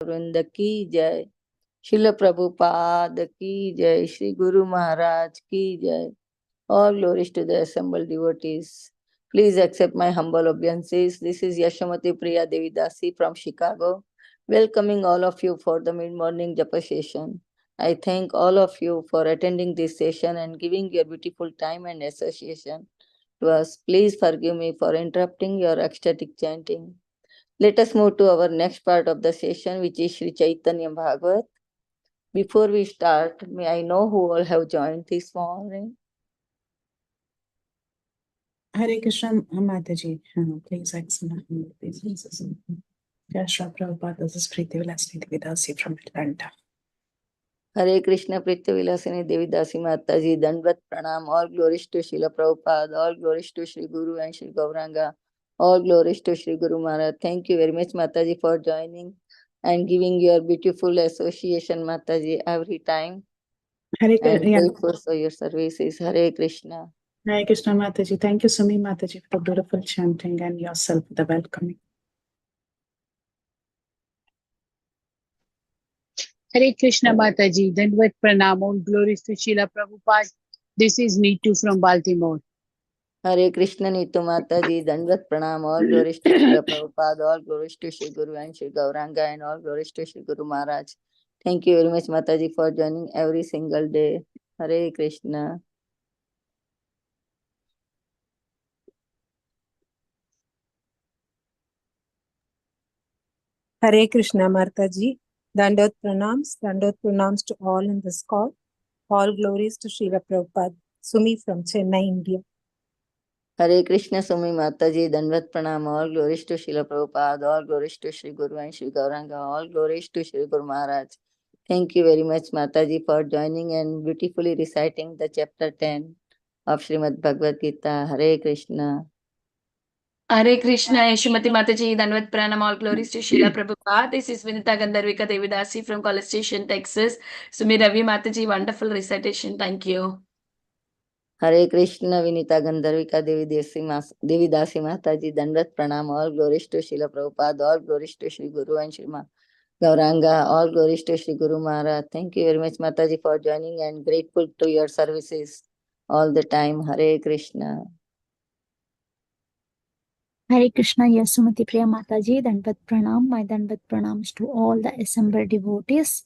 वृंद की जय। शिल प्रभुपाद की जय। श्री गुरु महाराज की जय। All glories to the assembled devotees. Please accept my humble obeisances. This is Yashamati Priya Devi Dasi from Chicago, welcoming all of you for the mid-morning japa session. I thank all of you for attending this session and giving your beautiful time and association to us. Please forgive me for interrupting your ecstatic chanting. Let us move to our next part of the session, which is Sri Caitanya Bhagvat. Before we start, may I know who all have joined this morning? Hare Krishna, Mataji. Please accept my obeisances. Jai Shri Prabhupada, this is Preeti Vilasini Devi Dasi from Atlanta. Hare Krishna, Preeti Vilasini Devi Dasi Mataji, Dandvat Pranam, all glories to Srila Prabhupada, all glories to Sri Guru and Sri Gauranga, all glories to Sri Guru Maharaj. Thank you very much, Mataji, for joining and giving your beautiful association, Mataji, every time. Hare And Krishna. grateful for your services. Hare Krishna. Hare Krishna, Mataji. Thank you so much, Mataji, for beautiful chanting and yourself for the welcoming. Hare Krishna Mataji, Dandvat Pranam, all glories to Srila Prabhupada. This is Neetu from Baltimore. Hare Krishna, Neetu Mataji, Dandvat Pranam, all glories to Srila Prabhupada, all glories to Sri Guru and Sri Gauranga, and all glories to Sri Guru Maharaj. Thank you very much, Mataji, for joining every single day. Hare Krishna. Hare Krishna, Martaji. Dandot pranams to all in this call. All glories to Srila Prabhupada. Sumi from Chennai, India. Hare Krishna, Sumi Mataji, Dandvat Pranam, all glories to Srila Prabhupada, all glories to Sri Guru and Sri Gauranga, all glories to Sri Guru Maharaj. Thank you very much, Mataji, for joining and beautifully reciting the chapter 10 of Srimad Bhagavad Gita. Hare Krishna. Hare Krishna, Yashumati Mataji, Danvat Pranam, all glories to Srila Prabhupada. This is Vinita Gandharvika Devidasi from College Station, Texas. Sumi Ravi Mataji, wonderful recitation. Thank you. Hare Krishna, Vinita Gandharvika Devidasi Mataji, Dandat Pranam, all glories to Srila Prabhupada, all glories to Sri Guru and Sri Gauranga, all glories to Sri Guru Maharaj. Thank you very much, Mataji, for joining and grateful to your services all the time. Hare Krishna. Hare Krishna, Yasumati Priya Mataji, Dandvat Pranam. My Dandvat Pranams to all the assembled devotees.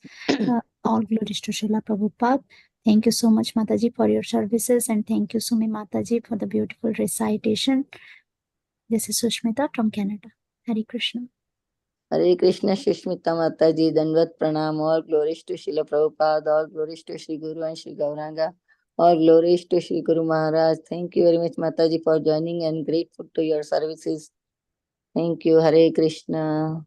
All glories to Srila Prabhupada. Thank you so much, Mataji, for your services, and thank you, Sumi Mataji, for the beautiful recitation. This is Sushmita from Canada. Hare Krishna. Hare Krishna, Sushmita Mataji, Dandvat Pranam, all glories to Srila Prabhupada, all glories to Sri Guru and Sri Gauranga, all glories to Sri Guru Maharaj. Thank you very much, Mataji, for joining and grateful to your services. Thank you. Hare Krishna.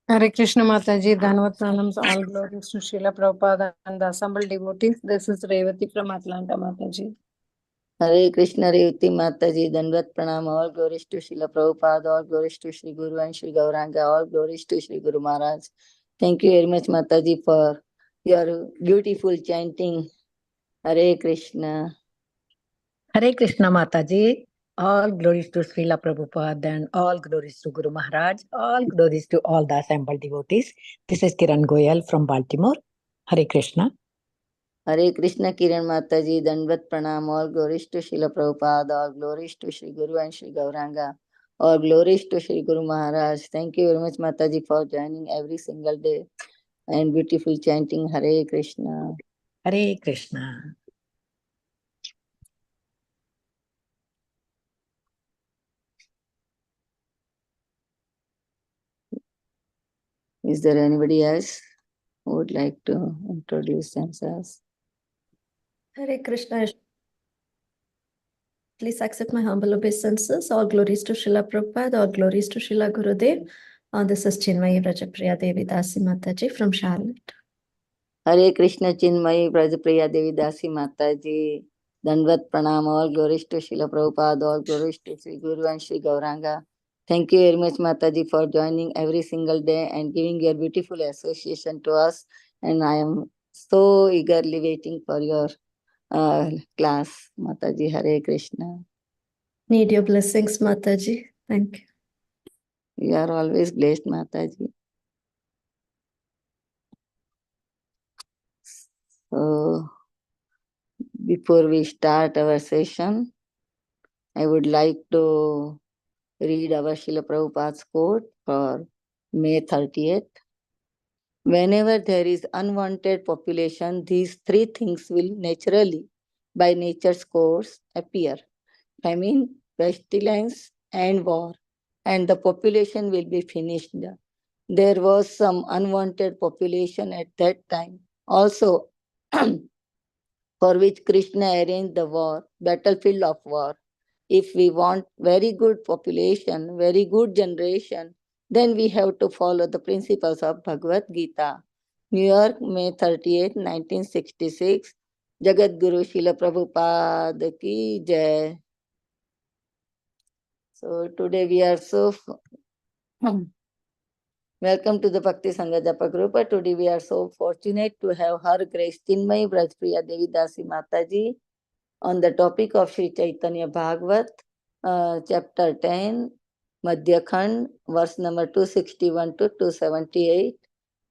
Hare Krishna, Mataji. Dhanvat pranams, all glories to Srila Prabhupada and the assembled devotees. This is Revati from Atlanta, Mataji. Hare Krishna, Revati Mataji, Dandvat Pranam, all glories to Srila Prabhupada, all glories to Sri Guru and Sri Gauranga, all glories to Sri Guru Maharaj. Thank you very much, Mataji, for your beautiful chanting. Hare Krishna. Hare Krishna, Mataji. All glories to Srila Prabhupada and all glories to Guru Maharaj. All glories to all the assembled devotees. This is Kiran Goyal from Baltimore. Hare Krishna. Hare Krishna, Kiran Mataji, Dandvat Pranam, all glories to Srila Prabhupada, all glories to Sri Guru and Sri Gauranga, all glories to Sri Guru Maharaj. Thank you very much, Mataji, for joining every single day and beautiful chanting. Hare Krishna. Hare Krishna. Is there anybody else who would like to introduce themselves? Hare Krishna. Please accept my humble obeisances. All glories to Srila Prabhupada, all glories to Srila Gurudev. This is Cinmayi Vrajapriya Devi Dasi Mataji from Charlotte. Hare Krishna, Cinmayi Vrajapriya Devi Dasi Mataji. Dandvat Pranam, all glories to Srila Prabhupada, all glories to Sri Guru and Sri Gauranga. Thank you very much, Mataji, for joining every single day and giving your beautiful association to us. And I am so eagerly waiting for your class, Mataji. Hare Krishna. Need your blessings, Mataji. Thank you. You are always blessed, Mataji. So, before we start our session, I would like to read our Srila Prabhupada's quote for May 30th. Whenever there is unwanted population, these three things will naturally, by nature's course, appear: famine, pestilence, and war, and the population will be finished. There was some unwanted population at that time also, for which Krishna arranged the war, battlefield of war. If we want very good population, very good generation, then we have to follow the principles of Bhagavad Gita. New York, May 38, 1966. Jagat Guru Srila Prabhupada ki jai. So today we are welcome to the Bhakti Sangha Japa group. Today we are so fortunate to have Her Grace Cinmayi Vrajapriya Devi Dasi Mataji on the topic of Sri Caitanya Bhagvat, chapter 10, Madhya Khand, verse number 261 to 278.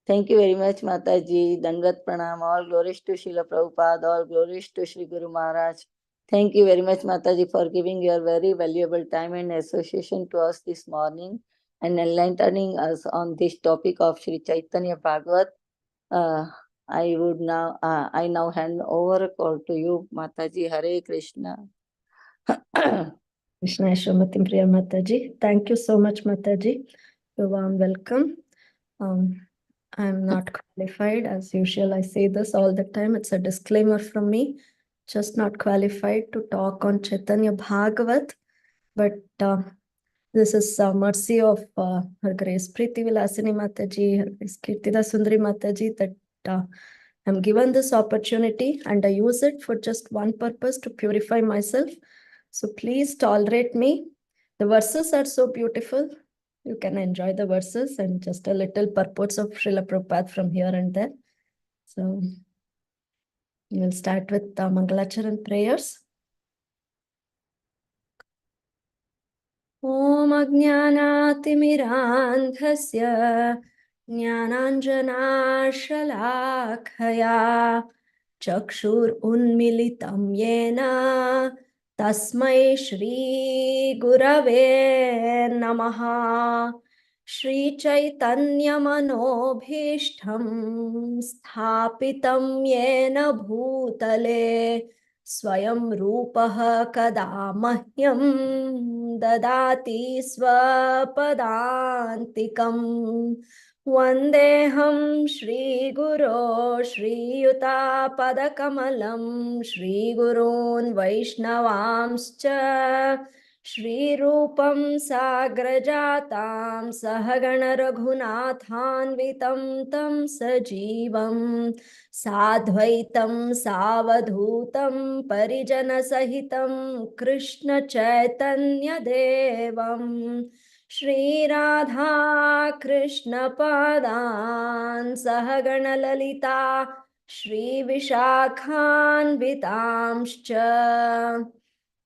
Thank you very much, Mataji. Dandavat Pranam. All glories to Srila Prabhupada. All glories to Sri Guru Maharaj. Thank you very much, Mataji, for giving your very valuable time and association to us this morning and enlightening us on this topic of Sri Caitanya Bhagvat. I now hand over a call to you, Mataji. Hare Krishna. Krishna Shrimati Priya Mataji. Thank you so much, Mataji. A warm welcome. I'm not qualified. As usual, I say this all the time. It's a disclaimer from me. Just not qualified to talk on Chaitanya Bhagavat. But this is mercy of Her Grace Priti Vilasini Mataji, Her Grace Kirtida Sundari Mataji, that I'm given this opportunity and I use it for just one purpose, to purify myself. So please tolerate me. The verses are so beautiful. You can enjoy the verses and just a little purports of Srila Prabhupada from here and there. So we'll start with Mangalacharan prayers. Om Ajnanatimirandhasya Jnananjana Shalakaya Chakshur Unmilitam Yena Tasmai Shri Gurave Namaha Shri Chaitanya Manobhishtham Sthapitam Yena Bhutale Swayam Rupaha Kada Mahyam Dadati Swapadantikam Vandeham Shri Guru Shri Yuta Padakamalam Shri Gurun Vaishnavamscha Shri Rupam Sagrajatam Sahagana Raghunathanvitam Tam Sajivam Sadhvaitam Savadhutam Parijana Sahitam Krishna Chaitanya Devam Shri Radha Krishna Padan Sahagana Lalita Shri Vishakhan Vitamscha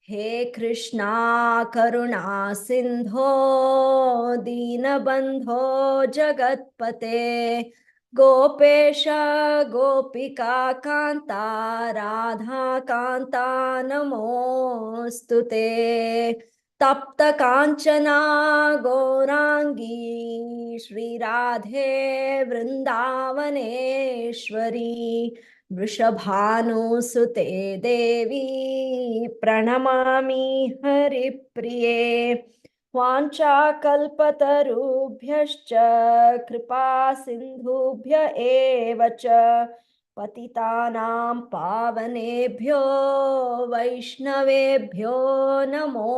He Krishna Karuna Sindho Dinabandho Jagatpate Gopesha Gopika Kanta Radha Kanta Namostute Tapta Kanchana Gaurangi Shri Radhe Vrindavaneshwari Vrishabhanu Sute Devi Pranamami Hari Priye Vancha kalpatarubhyascha kripa sindhubhya evacha patitanam pavanebhyo vaishnavebhyo namo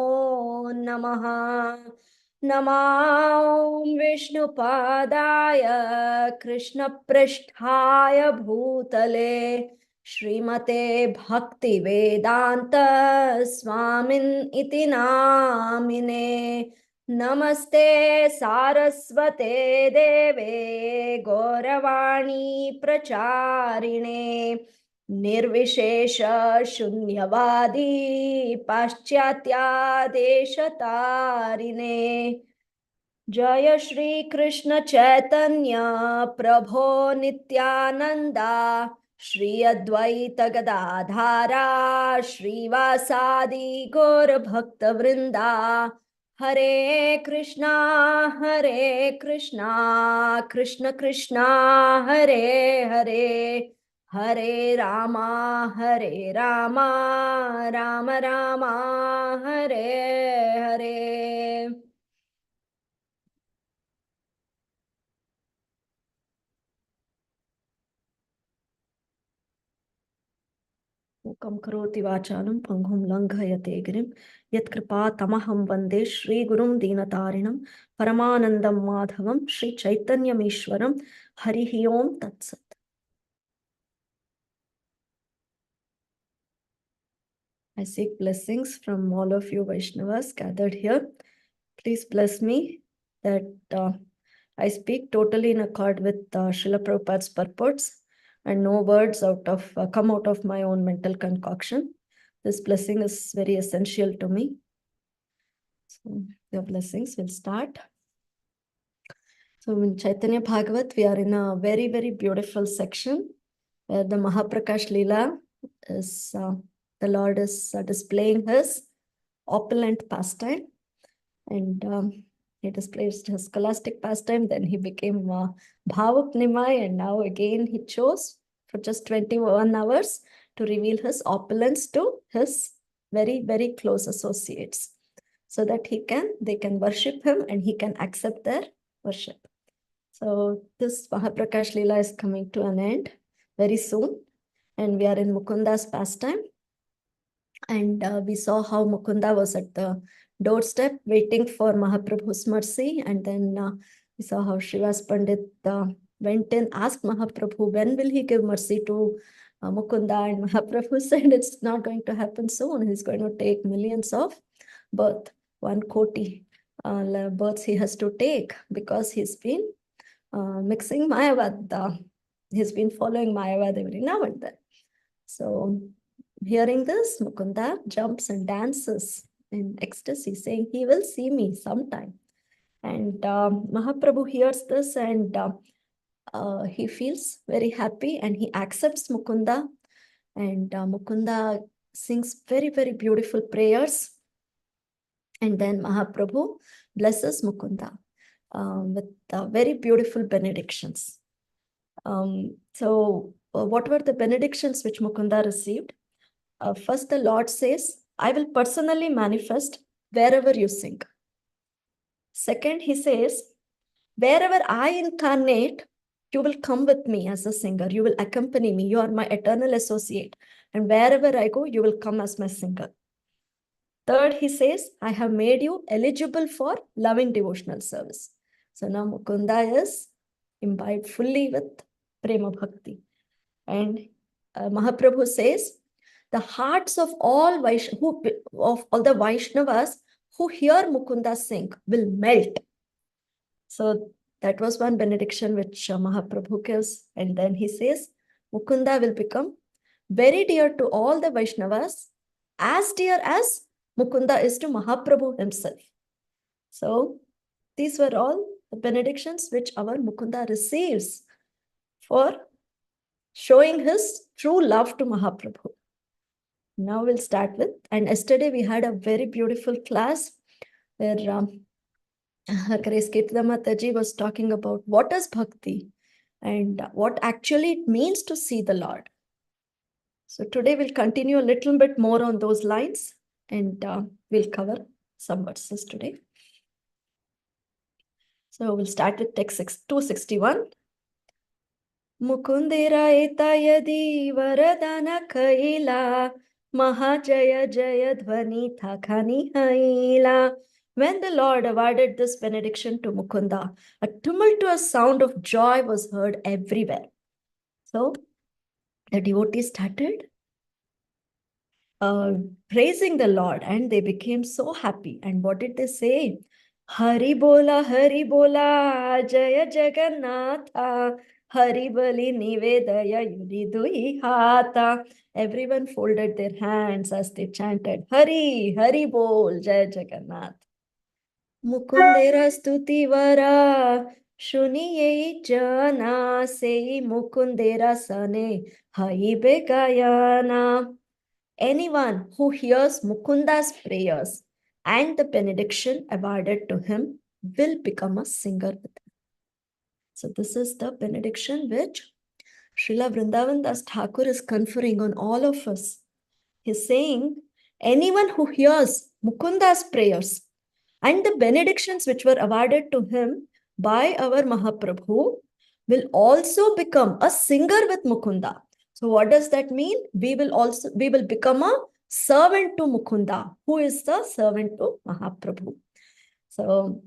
namaha Namah Vishnupadaya Krishna Prishthaya Bhutale Srimate Bhakti Vedanta Swamin iti namine Namaste Saraswate Deve Gauravani Pracharine निर्विशेष शून्यवादी पाश्चात्यादेशतारिणे जय श्री कृष्ण चैतन्य प्रभो नित्यानंदा श्री अद्वैत गदाधारा श्रीवासादि गौर भक्त वृंदा हरे कृष्णा कृष्ण कृष्णा हरे हरे हरे रामा राम रामा हरे हरे. मूकं करोति वाचालं पंगुं लंघयते गिरिं यत्कृपातमहं वन्दे श्रीगुरुं दीनतारिणं परमानन्दं माधवं श्री चैतन्यमीश्वरं हरिः ओं तत्सत्. I seek blessings from all of you Vaishnavas gathered here. Please bless me that I speak totally in accord with Srila Prabhupada's purports and no words come out of my own mental concoction. This blessing is very essential to me. So your blessings will start. So in Caitanya Bhagavat, we are in a very, very beautiful section where the Mahaprakash Leela is, the Lord is displaying his opulent pastime. And he displays his scholastic pastime. Then he became Bhavuk Nimai, and now again he chose for just 21 hours to reveal his opulence to his very, very close associates, so that they can worship him and he can accept their worship. So this Mahaprakash Leela is coming to an end very soon, and we are in Mukunda's pastime. And we saw how Mukunda was at the doorstep waiting for Mahaprabhu's mercy. And then we saw how Srivas Pandit went in, asked Mahaprabhu, when will he give mercy to Mukunda? And Mahaprabhu said, it's not going to happen soon. He's going to take millions of birth, 1 koti births he has to take, because he's been mixing Mayavad. He's been following Mayavad every now and then. So hearing this, Mukunda jumps and dances in ecstasy, saying he will see me sometime. And Mahaprabhu hears this, and he feels very happy, and he accepts Mukunda. And Mukunda sings very, very beautiful prayers. And then Mahaprabhu blesses Mukunda with very beautiful benedictions. So what were the benedictions which Mukunda received? First, the Lord says, I will personally manifest wherever you sing. Second, he says, wherever I incarnate, you will come with me as a singer. You will accompany me. You are my eternal associate. And wherever I go, you will come as my singer. Third, he says, I have made you eligible for loving devotional service. So now Mukunda is imbibed fully with Prema Bhakti. And Mahaprabhu says, the hearts of all the Vaishnavas who hear Mukunda sing will melt. So that was one benediction which Mahaprabhu gives. And then he says, Mukunda will become very dear to all the Vaishnavas, as dear as Mukunda is to Mahaprabhu himself. So these were all the benedictions which our Mukunda receives for showing his true love to Mahaprabhu. Now we'll start with, and yesterday we had a very beautiful class where Caitanya Mataji was talking about what is bhakti and what actually it means to see the Lord. So today we'll continue a little bit more on those lines, and we'll cover some verses today. So we'll start with text 261. Mukundira eta yadi varadana kaila Mahajaya Jaya Dhvani Thakani Haila. When the Lord awarded this benediction to Mukunda, a tumultuous sound of joy was heard everywhere. So the devotees started praising the Lord, and they became so happy. And what did they say? Hari Bola, Jaya Jagannatha, Hari Bali Nivedaya Yuridui Hata. Everyone folded their hands as they chanted, Hari, Hari Bol, Jai Jagannath. Mukundera Stuti Vara, Shuniye Jana, Sei Mukundera Sane, Haibe Gayana. Anyone who hears Mukunda's prayers and the benediction awarded to him will become a singer with him. So this is the benediction which Srila Vrindavan Das Thakur is conferring on all of us. He's saying, anyone who hears Mukunda's prayers and the benedictions which were awarded to him by our Mahaprabhu will also become a singer with Mukunda. So what does that mean? We will become a servant to Mukunda, who is the servant to Mahaprabhu. So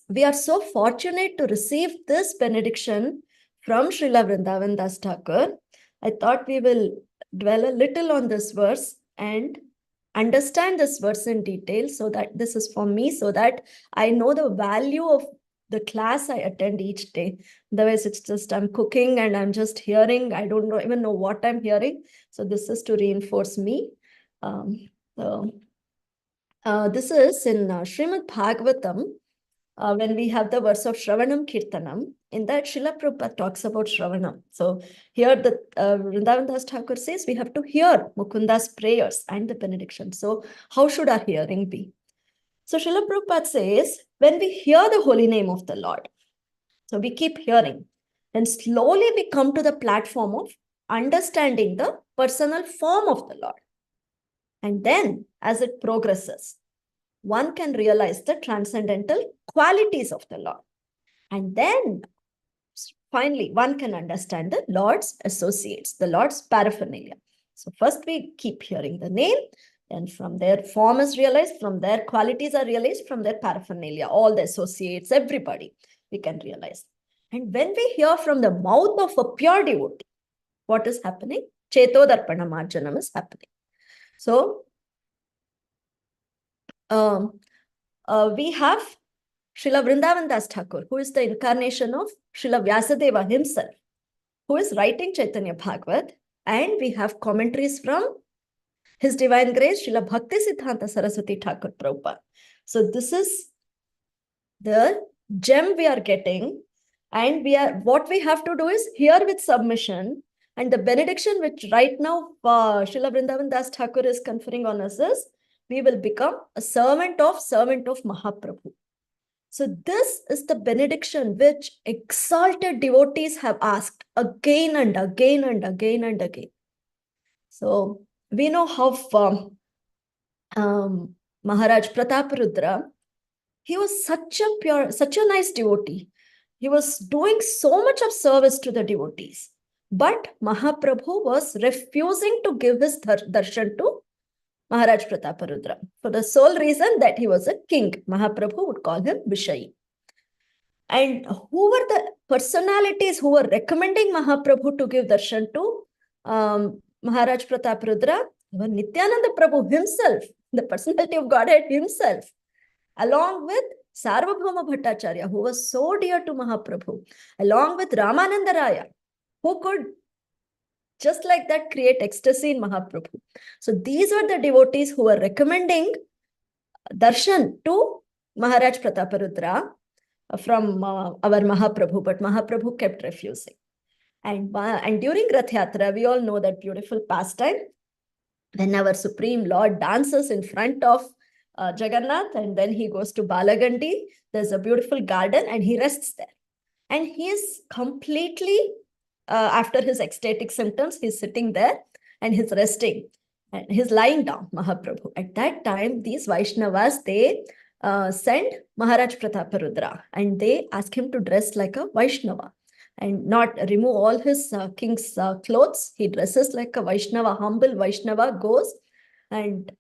we are so fortunate to receive this benediction from Srila Vrindavan Das Thakur. I thought we will dwell a little on this verse and understand this verse in detail, so that this is for me, so that I know the value of the class I attend each day. Otherwise, it's just I'm cooking and I'm just hearing. I don't even know what I'm hearing. So this is to reinforce me. This is in Srimad Bhagavatam. When we have the verse of Shravanam Kirtanam, in that Srila Prabhupada talks about Shravanam. So here the Vrindavan Das Thakur says we have to hear Mukunda's prayers and the benediction. So how should our hearing be? So Srila Prabhupada says, when we hear the holy name of the Lord, so we keep hearing, then slowly we come to the platform of understanding the personal form of the Lord. And then as it progresses, one can realize the transcendental qualities of the Lord. And then finally, one can understand the Lord's associates, the Lord's paraphernalia. So first we keep hearing the name, then from their form is realized, from their qualities are realized, from their paraphernalia, all the associates, everybody, we can realize. And when we hear from the mouth of a pure devotee, what is happening? Chetodarpana Marjanam is happening. So, we have Srila Vrindavan Das Thakur, who is the incarnation of Srila Vyasadeva himself, who is writing Caitanya Bhagavat, and we have commentaries from His Divine Grace, Srila Bhakti Siddhanta Saraswati Thakur Prabhupada. So this is the gem we are getting, and what we have to do is hear with submission, and the benediction which right now Srila Vrindavan Das Thakur is conferring on us is, we will become a servant of Mahaprabhu. So this is the benediction which exalted devotees have asked again and again and again and again. So we know how Maharaj Prataparudra, he was such a nice devotee. He was doing so much of service to the devotees. But Mahaprabhu was refusing to give his darshan to Maharaj Prataparudra, for the sole reason that he was a king. Mahaprabhu would call him Vishayi. And who were the personalities who were recommending Mahaprabhu to give darshan to Maharaj Prataparudra? Nityananda Prabhu himself, the personality of Godhead himself, along with Sarvabhauma Bhattacharya, who was so dear to Mahaprabhu, along with Ramananda Raya, who could just like that create ecstasy in Mahaprabhu. So these were the devotees who were recommending darshan to Maharaj Prataparudra from our Mahaprabhu, but Mahaprabhu kept refusing. And during Rath Yatra, we all know that beautiful pastime when our Supreme Lord dances in front of Jagannath, and then he goes to Balagandi. There's a beautiful garden and he rests there. And he is completely, after his ecstatic symptoms, he's sitting there and he's resting. And he's lying down, Mahaprabhu. At that time, these Vaishnavas, they send Maharaj Prataparudra and they ask him to dress like a Vaishnava and not remove all his king's clothes. He dresses like a Vaishnava, humble Vaishnava, goes and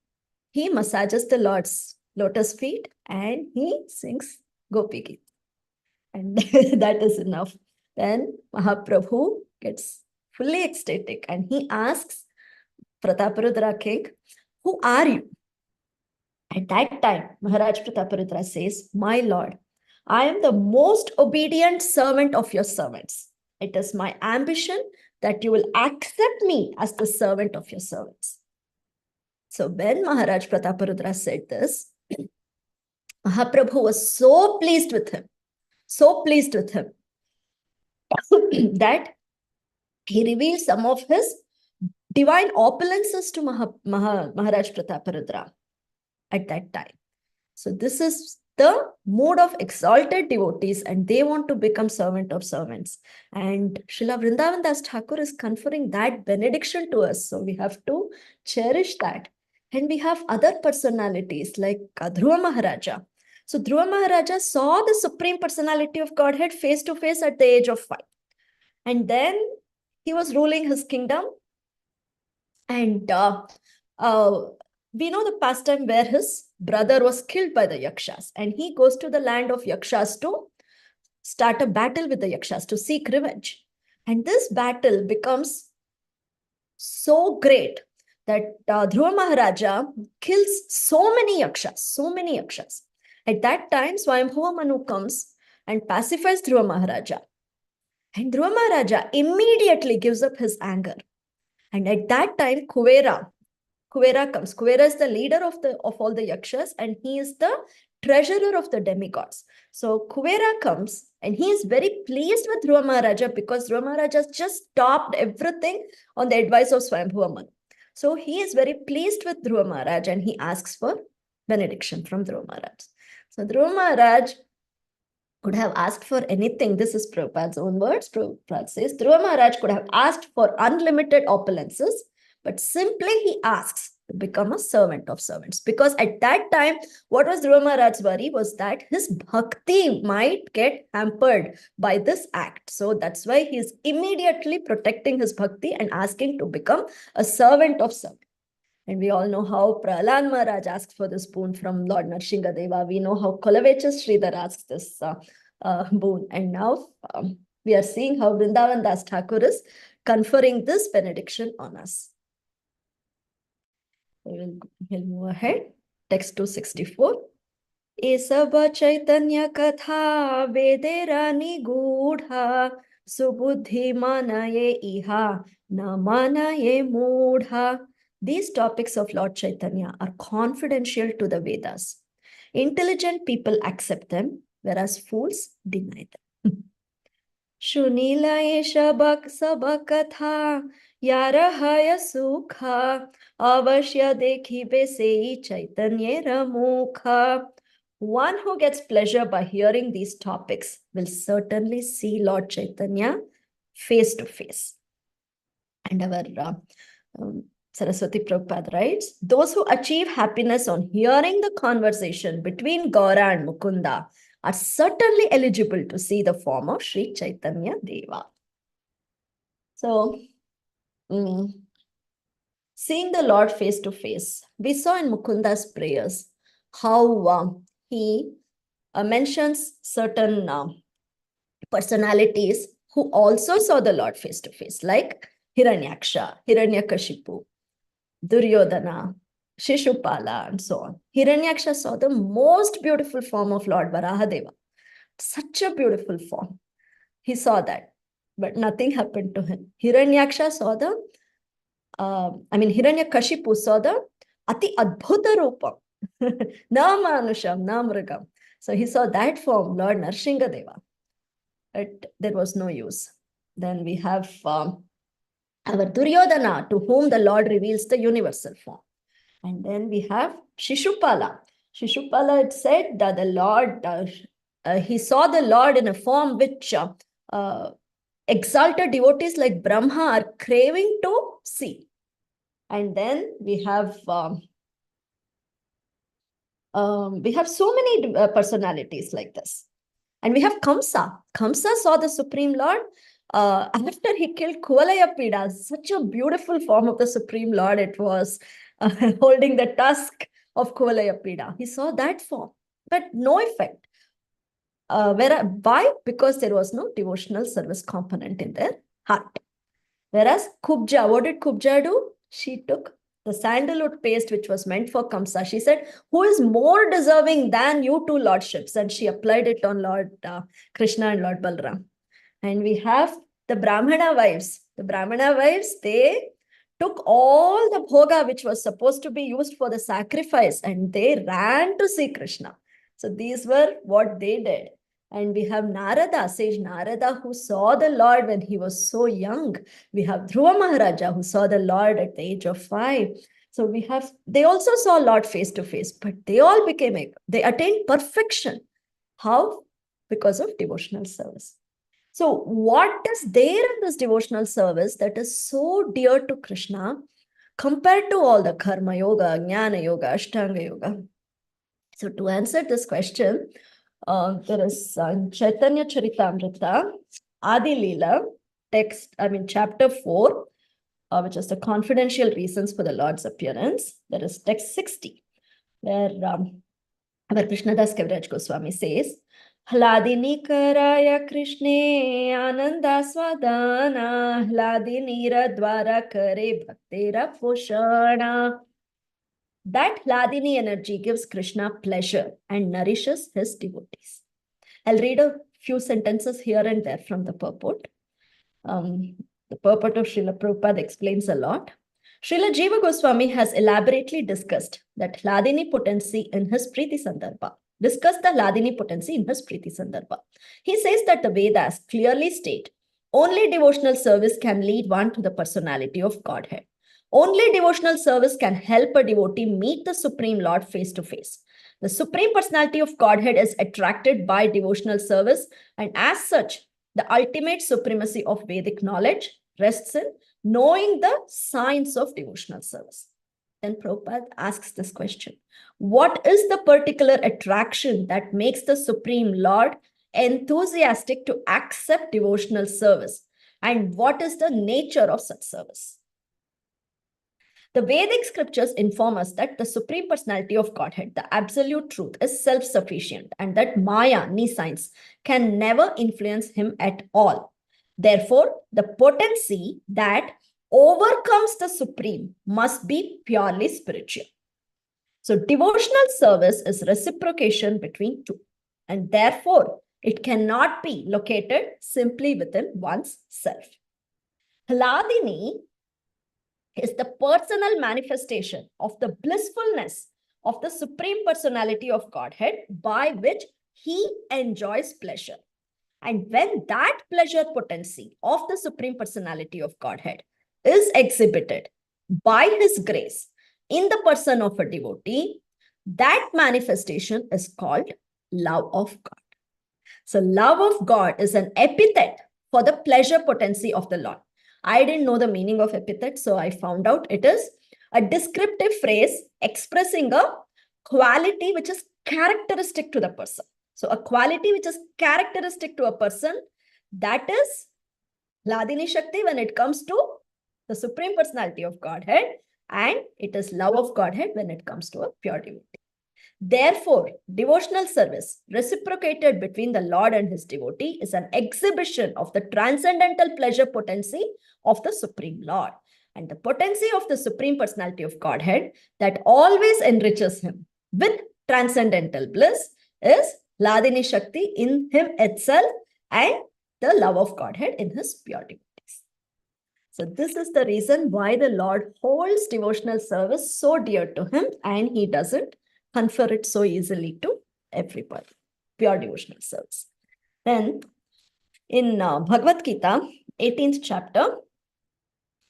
he massages the Lord's lotus feet and he sings Gopi Geet. And that is enough. Then Mahaprabhu gets fully ecstatic and he asks Prataparudra king, who are you? At that time, Maharaj Prataparudra says, my Lord, I am the most obedient servant of your servants. It is my ambition that you will accept me as the servant of your servants. So when Maharaj Prataparudra said this, Mahaprabhu was so pleased with him that he revealed some of his divine opulences to Maharaj Prataparudra at that time. So this is the mood of exalted devotees, and they want to become servant of servants. And Srila Vrindavan Das Thakur is conferring that benediction to us. So we have to cherish that. And we have other personalities like Dhruva Maharaja. So Dhruva Maharaja saw the Supreme Personality of Godhead face to face at the age of 5. And then he was ruling his kingdom. And we know the pastime where his brother was killed by the Yakshas. And he goes to the land of Yakshas to start a battle with the Yakshas to seek revenge. And this battle becomes so great that Dhruva Maharaja kills so many Yakshas. At that time, Swayambhuva Manu comes and pacifies Dhruva Maharaja. And Dhruva Maharaja immediately gives up his anger. And at that time, Kuvera comes. Kuvera is the leader of all the Yakshas, and he is the treasurer of the demigods. So Kuvera comes, and he is very pleased with Dhruva Maharaja because Dhruva Maharaja just stopped everything on the advice of Swayambhuva Manu. So he is very pleased with Dhruva Maharaj, and he asks for benediction from Dhruva Maharaj. So Dhruva Maharaj could have asked for anything. This is Prabhupada's own words. Prabhupada says, Dhruva Maharaj could have asked for unlimited opulences, but simply he asks to become a servant of servants. Because at that time, what was Dhruva Maharaj's worry was that his bhakti might get hampered by this act. So that's why he is immediately protecting his bhakti and asking to become a servant of servants. And we all know how Prahlad Maharaj asked for this boon from Lord Narsingha. We know how Kolavechas Sridhar asks this boon. And now we are seeing how Vrindavan Das Thakur is conferring this benediction on us. We'll move ahead. Text 264. Esaba Caitanya Katha Vederani Gudha Subuddhi Manaye Iha Namanaye Mudha. These topics of Lord Chaitanya are confidential to the Vedas. Intelligent people accept them, whereas fools deny them. Shunila Esha Sabakatha Yarahaya Sukha Avashya Dekhibe Sei Chaitanya Ramukha. One who gets pleasure by hearing these topics will certainly see Lord Chaitanya face to face. And our Saraswati Prabhupada writes, those who achieve happiness on hearing the conversation between Gaura and Mukunda are certainly eligible to see the form of Sri Chaitanya Deva. So, seeing the Lord face to face, we saw in Mukunda's prayers how he mentions certain personalities who also saw the Lord face to face, like Hiranyaksha, Hiranyakashipu, Duryodhana, Shishupala, and so on. Hiranyaksha saw the most beautiful form of Lord Varahadeva. Such a beautiful form. He saw that, but nothing happened to him. Hiranyaksha saw the, Hiranyakashipu saw the Ati Adbhuta Rupam. Na Manusham, na Mrigam. So he saw that form, Lord Narsingha. But there was no use. Then we have our Duryodhana, to whom the Lord reveals the universal form. And then we have Shishupala. Shishupala, it said that the Lord, he saw the Lord in a form which exalted devotees like Brahma are craving to see. And then we have so many personalities like this. And we have Kamsa. Kamsa saw the Supreme Lord after he killed Kuvalayapida. Such a beautiful form of the Supreme Lord it was, holding the tusk of Kuvalayapida. He saw that form, but no effect. Why? Because there was no devotional service component in their heart. Whereas Kubja, what did Kubja do? She took the sandalwood paste which was meant for Kamsa. She said, who is more deserving than you two lordships? And she applied it on Lord Krishna and Lord Balram. And we have the Brahmana wives. The Brahmana wives, they took all the bhoga which was supposed to be used for the sacrifice and they ran to see Krishna. So these were what they did. And we have Narada, sage Narada, who saw the Lord when he was so young. We have Dhruva Maharaja, who saw the Lord at the age of 5. So we have, they also saw Lord face to face, but they all they attained perfection. How? Because of devotional service. So what is there in this devotional service that is so dear to Krishna compared to all the Karma Yoga, Jnana Yoga, Ashtanga Yoga? So to answer this question, there is Chaitanya Charitamrita, Adi Leela, chapter 4, which is the confidential reasons for the Lord's appearance. There is text 60, where Krishnadas Kaviraj Goswami says, Hladini karaya Krishne ananda swadana, Hladini radvara kare bhaktera poshana. That Hladini energy gives Krishna pleasure and nourishes his devotees. I'll read a few sentences here and there from the purport. The purport of Srila Prabhupada explains a lot. Srila Jiva Goswami has elaborately discussed that Hladini potency in his Priti Sandarbha. He says that the Vedas clearly state only devotional service can lead one to the personality of Godhead. Only devotional service can help a devotee meet the Supreme Lord face to face. The Supreme Personality of Godhead is attracted by devotional service, and as such, the ultimate supremacy of Vedic knowledge rests in knowing the science of devotional service. Then Prabhupada asks this question: what is the particular attraction that makes the Supreme Lord enthusiastic to accept devotional service? And what is the nature of such service? The Vedic scriptures inform us that the Supreme Personality of Godhead, the absolute truth, is self-sufficient and that Maya, nescience, can never influence him at all. Therefore, the potency that overcomes the Supreme must be purely spiritual. So, devotional service is reciprocation between two, and therefore, it cannot be located simply within one's self. Hladini is the personal manifestation of the blissfulness of the Supreme Personality of Godhead by which he enjoys pleasure. And when that pleasure potency of the Supreme Personality of Godhead is exhibited by his grace in the person of a devotee, that manifestation is called love of God. So love of God is an epithet for the pleasure potency of the Lord. I didn't know the meaning of epithet, so I found out it is a descriptive phrase expressing a quality which is characteristic to the person. So a quality which is characteristic to a person, that is Hladini Shakti when it comes to the Supreme Personality of Godhead, and it is love of Godhead when it comes to a pure devotee. Therefore, devotional service reciprocated between the Lord and his devotee is an exhibition of the transcendental pleasure potency of the Supreme Lord. And the potency of the Supreme Personality of Godhead that always enriches him with transcendental bliss is Hladini Shakti in him itself and the love of Godhead in his pure devotees. So this is the reason why the Lord holds devotional service so dear to him, and he doesn't confer it so easily to everybody, pure devotional service. Then in Bhagavad Gita, 18th chapter,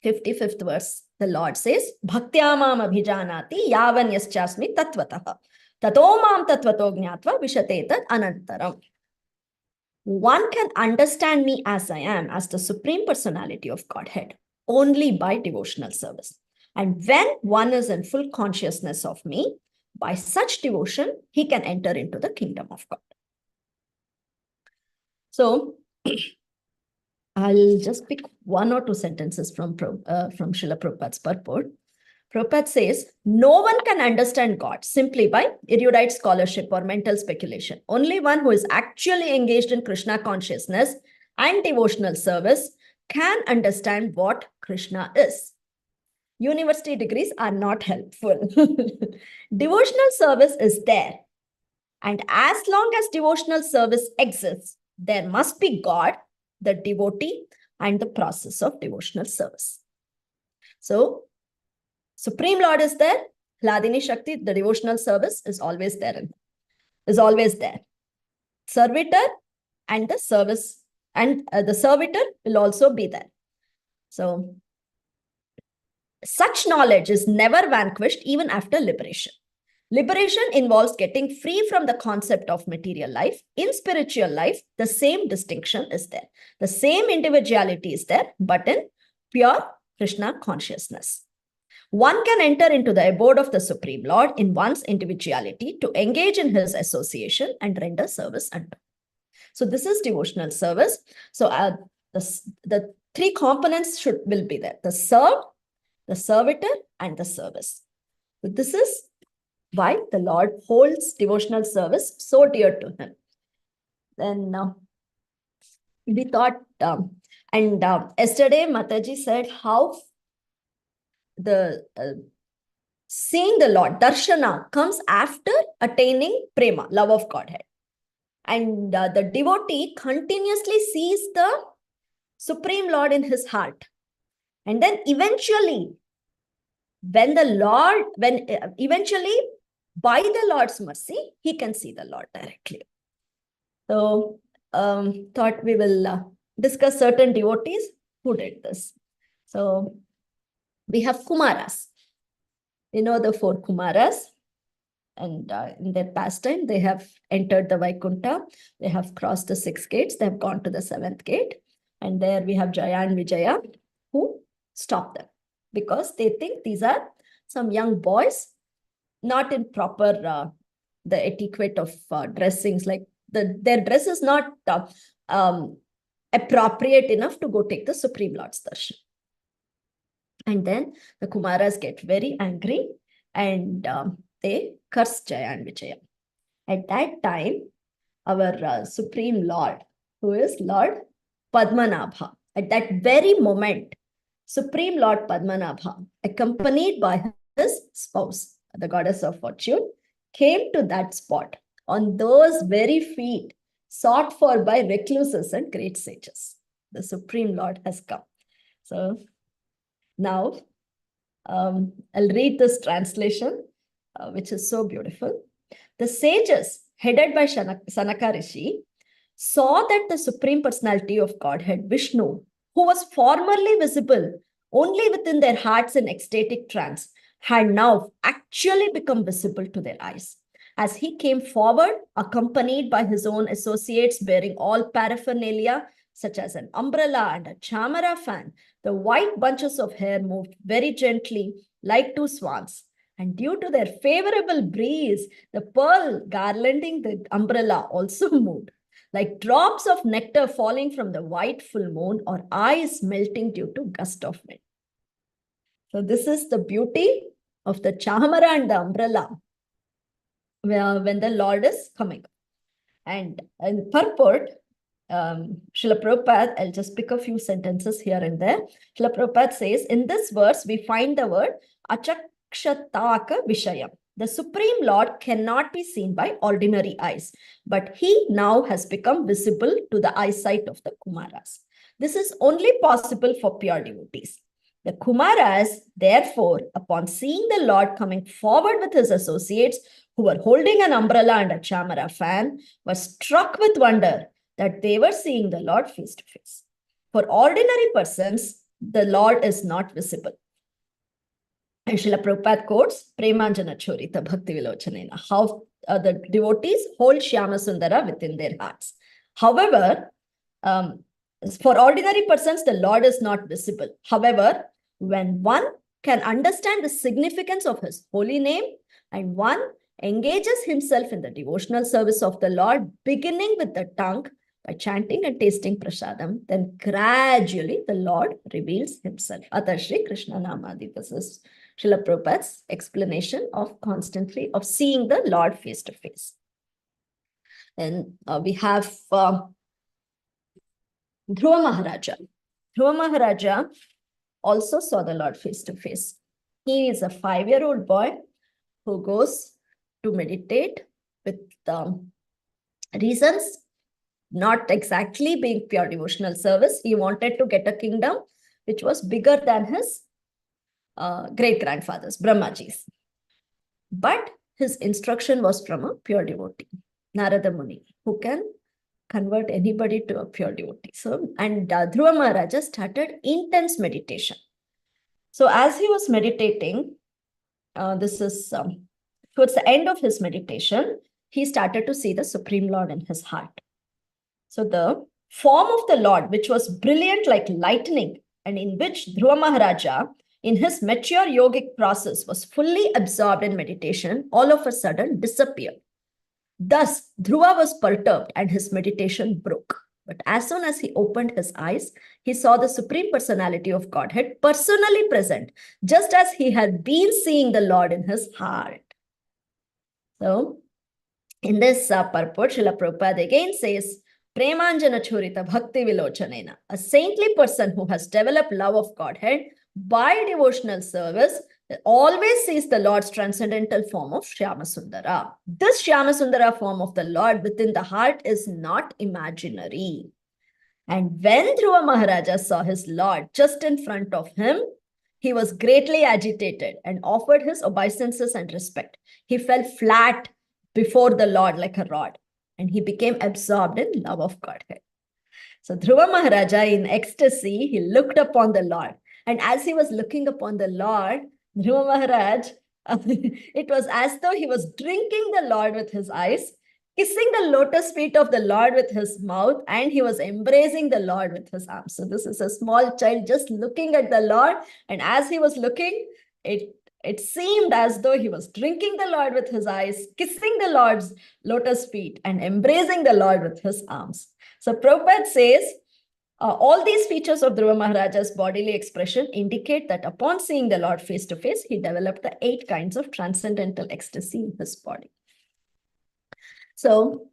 55th verse, the Lord says, Bhaktyamam abhijanati yavan yaschasmi tatvatah, tato mam tatvato jnatva vishatetat anantaram. One can understand me as I am, as the Supreme Personality of Godhead, only by devotional service. And when one is in full consciousness of me, by such devotion, he can enter into the kingdom of God. So, I'll just pick one or two sentences from Srila Prabhupada's purport. Prabhupada says, no one can understand God simply by erudite scholarship or mental speculation. Only one who is actually engaged in Krishna consciousness and devotional service can understand what Krishna is. university degrees are not helpful. Devotional service is there. And as long as devotional service exists, there must be God, the devotee, and the process of devotional service. So, Supreme Lord is there. Hladini Shakti, the devotional service is always there. Servitor and the service, and the servitor will also be there. So, such knowledge is never vanquished even after liberation. Liberation involves getting free from the concept of material life. In spiritual life, the same distinction is there. The same individuality is there, but in pure Krishna consciousness. One can enter into the abode of the Supreme Lord in one's individuality to engage in his association and render service unto. So this is devotional service. So the three components will be there: the served, the servitor, and the service. So this is why the Lord holds devotional service so dear to him. Then we thought, yesterday Mataji said how the seeing the Lord, darshana, comes after attaining prema, love of Godhead. And the devotee continuously sees the Supreme Lord in his heart. And then eventually, by the Lord's mercy, he can see the Lord directly. So, thought we will discuss certain devotees who did this. So, we have Kumaras. You know the 4 Kumaras. And in their pastime, they have entered the Vaikuntha. They have crossed the 6 gates. They have gone to the 7th gate. And there we have Jaya and Vijaya who stop them because they think these are some young boys, not in proper the etiquette of dressings. Like their dress is not appropriate enough to go take the Supreme Lord's darshan. And then the Kumaras get very angry and they curse Jaya and Vijaya. At that time, our Supreme Lord, who is Lord Padmanabha, at that very moment, Supreme Lord Padmanabha, accompanied by his spouse, the goddess of fortune, came to that spot on those very feet sought for by recluses and great sages. The Supreme Lord has come. So now I'll read this translation, which is so beautiful. The sages, headed by Sanaka Rishi, saw that the Supreme Personality of Godhead, Vishnu, who was formerly visible only within their hearts in ecstatic trance, had now actually become visible to their eyes. As he came forward, accompanied by his own associates bearing all paraphernalia, such as an umbrella and a chamara fan, the white bunches of hair moved very gently like 2 swans. And due to their favorable breeze, the pearl garlanding the umbrella also moved, like drops of nectar falling from the white full moon or ice melting due to gust of wind. So this is the beauty of the chamara and the umbrella when the Lord is coming. And in purport, Srila Prabhupada, I'll just pick a few sentences here and there. Srila Prabhupada says, in this verse, we find the word achakshataka vishayam. The Supreme Lord cannot be seen by ordinary eyes, but he now has become visible to the eyesight of the Kumaras. This is only possible for pure devotees. The Kumaras, therefore, upon seeing the Lord coming forward with his associates, who were holding an umbrella and a chamara fan, were struck with wonder that they were seeing the Lord face to face. For ordinary persons, the Lord is not visible. And Srila Prabhupada quotes Premanjana Chorita Bhakti Vilochanena, how the devotees hold Shyama Sundara within their hearts. However, for ordinary persons, the Lord is not visible. However, when one can understand the significance of his holy name and one engages himself in the devotional service of the Lord, beginning with the tongue by chanting and tasting prasadam, then gradually the Lord reveals himself. Atha Shri Krishna Namadi. This is Srila Prabhupada's explanation of seeing the Lord face to face. And we have Dhruva Maharaja. Dhruva Maharaja also saw the Lord face to face. He is a 5-year-old boy who goes to meditate with reasons, not exactly being pure devotional service. He wanted to get a kingdom which was bigger than his great-grandfather's, Brahmaji's. But his instruction was from a pure devotee, Narada Muni, who can convert anybody to a pure devotee. So, and Dhruva Maharaja started intense meditation. So as he was meditating, this is towards the end of his meditation, he started to see the Supreme Lord in his heart. So the form of the Lord, which was brilliant like lightning, and in which Dhruva Maharaja, in his mature yogic process, was fully absorbed in meditation, all of a sudden disappeared. Thus, Dhruva was perturbed and his meditation broke. But as soon as he opened his eyes, he saw the Supreme Personality of Godhead personally present, just as he had been seeing the Lord in his heart. So, in this purport, Srila Prabhupada again says, Premanjana Churita Bhakti Vilochanena, a saintly person who has developed love of Godhead by devotional service always sees the Lord's transcendental form of Shyama Sundara. This Shyama Sundara form of the Lord within the heart is not imaginary. And when Dhruva Maharaja saw his Lord just in front of him, he was greatly agitated and offered his obeisances and respect. He fell flat before the Lord like a rod, and he became absorbed in love of Godhead. So Dhruva Maharaja, in ecstasy, he looked upon the Lord. And as he was looking upon the Lord, Dhruva Maharaj, it was as though he was drinking the Lord with his eyes, kissing the lotus feet of the Lord with his mouth, and he was embracing the Lord with his arms. So this is a small child just looking at the Lord. And as he was looking, it seemed as though he was drinking the Lord with his eyes, kissing the Lord's lotus feet, and embracing the Lord with his arms. So Prabhupada says, all these features of Dhruva Maharaja's bodily expression indicate that upon seeing the Lord face to face, he developed the 8 kinds of transcendental ecstasy in his body. So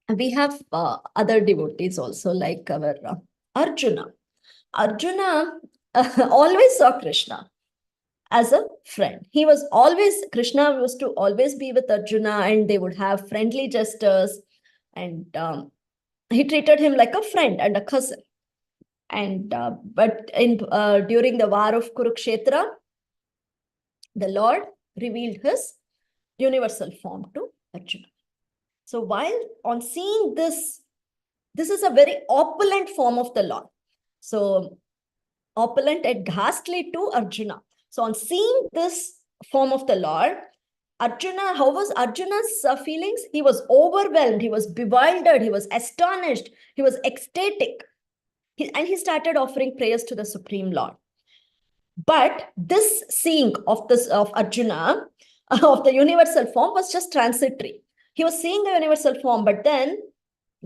we have other devotees also, like our Arjuna. Arjuna always saw Krishna as a friend. He was always, Krishna used to always be with Arjuna, and they would have friendly gestures, and he treated him like a friend and a cousin. And but during the war of Kurukshetra, the Lord revealed his universal form to Arjuna. So while on seeing this is a very opulent form of the Lord. So opulent and ghastly to Arjuna. So on seeing this form of the Lord, Arjuna, how was Arjuna's feelings? He was overwhelmed, he was bewildered, he was astonished, he was ecstatic. And he started offering prayers to the Supreme Lord. But this seeing of Arjuna, of the universal form, was just transitory. He was seeing the universal form, but then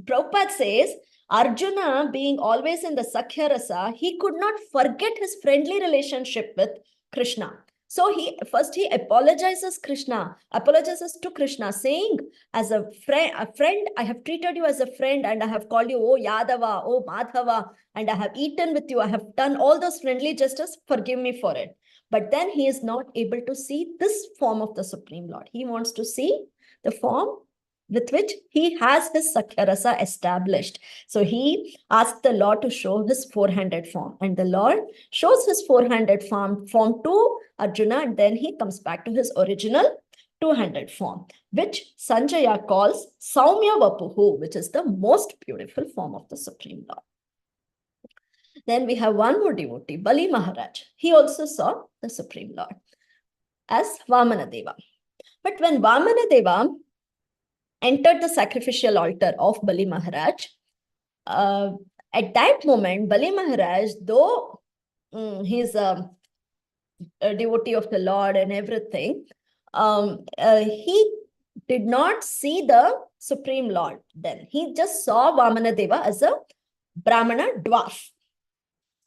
Prabhupada says, Arjuna, being always in the Sakhya Rasa, he could not forget his friendly relationship with Krishna. So he apologizes to Krishna, saying, as a friend, I have treated you as a friend, and I have called you, oh Yadava, oh Madhava, and I have eaten with you. I have done all those friendly gestures. Forgive me for it. But then he is not able to see this form of the Supreme Lord. He wants to see the form with which he has his Sakhya Rasa established. So he asked the Lord to show his 400 form, and the Lord shows his 400 form to Arjuna, and then he comes back to his original 200 form, which Sanjaya calls Saumya Vapuhu, which is the most beautiful form of the Supreme Lord. Then we have one more devotee, Bali Maharaj. He also saw the Supreme Lord as Vamana Deva. But when Vamana Deva entered the sacrificial altar of Bali Maharaj, at that moment, Bali Maharaj, though he's a devotee of the Lord and everything, he did not see the Supreme Lord then. He just saw Vamana Deva as a Brahmana dwarf.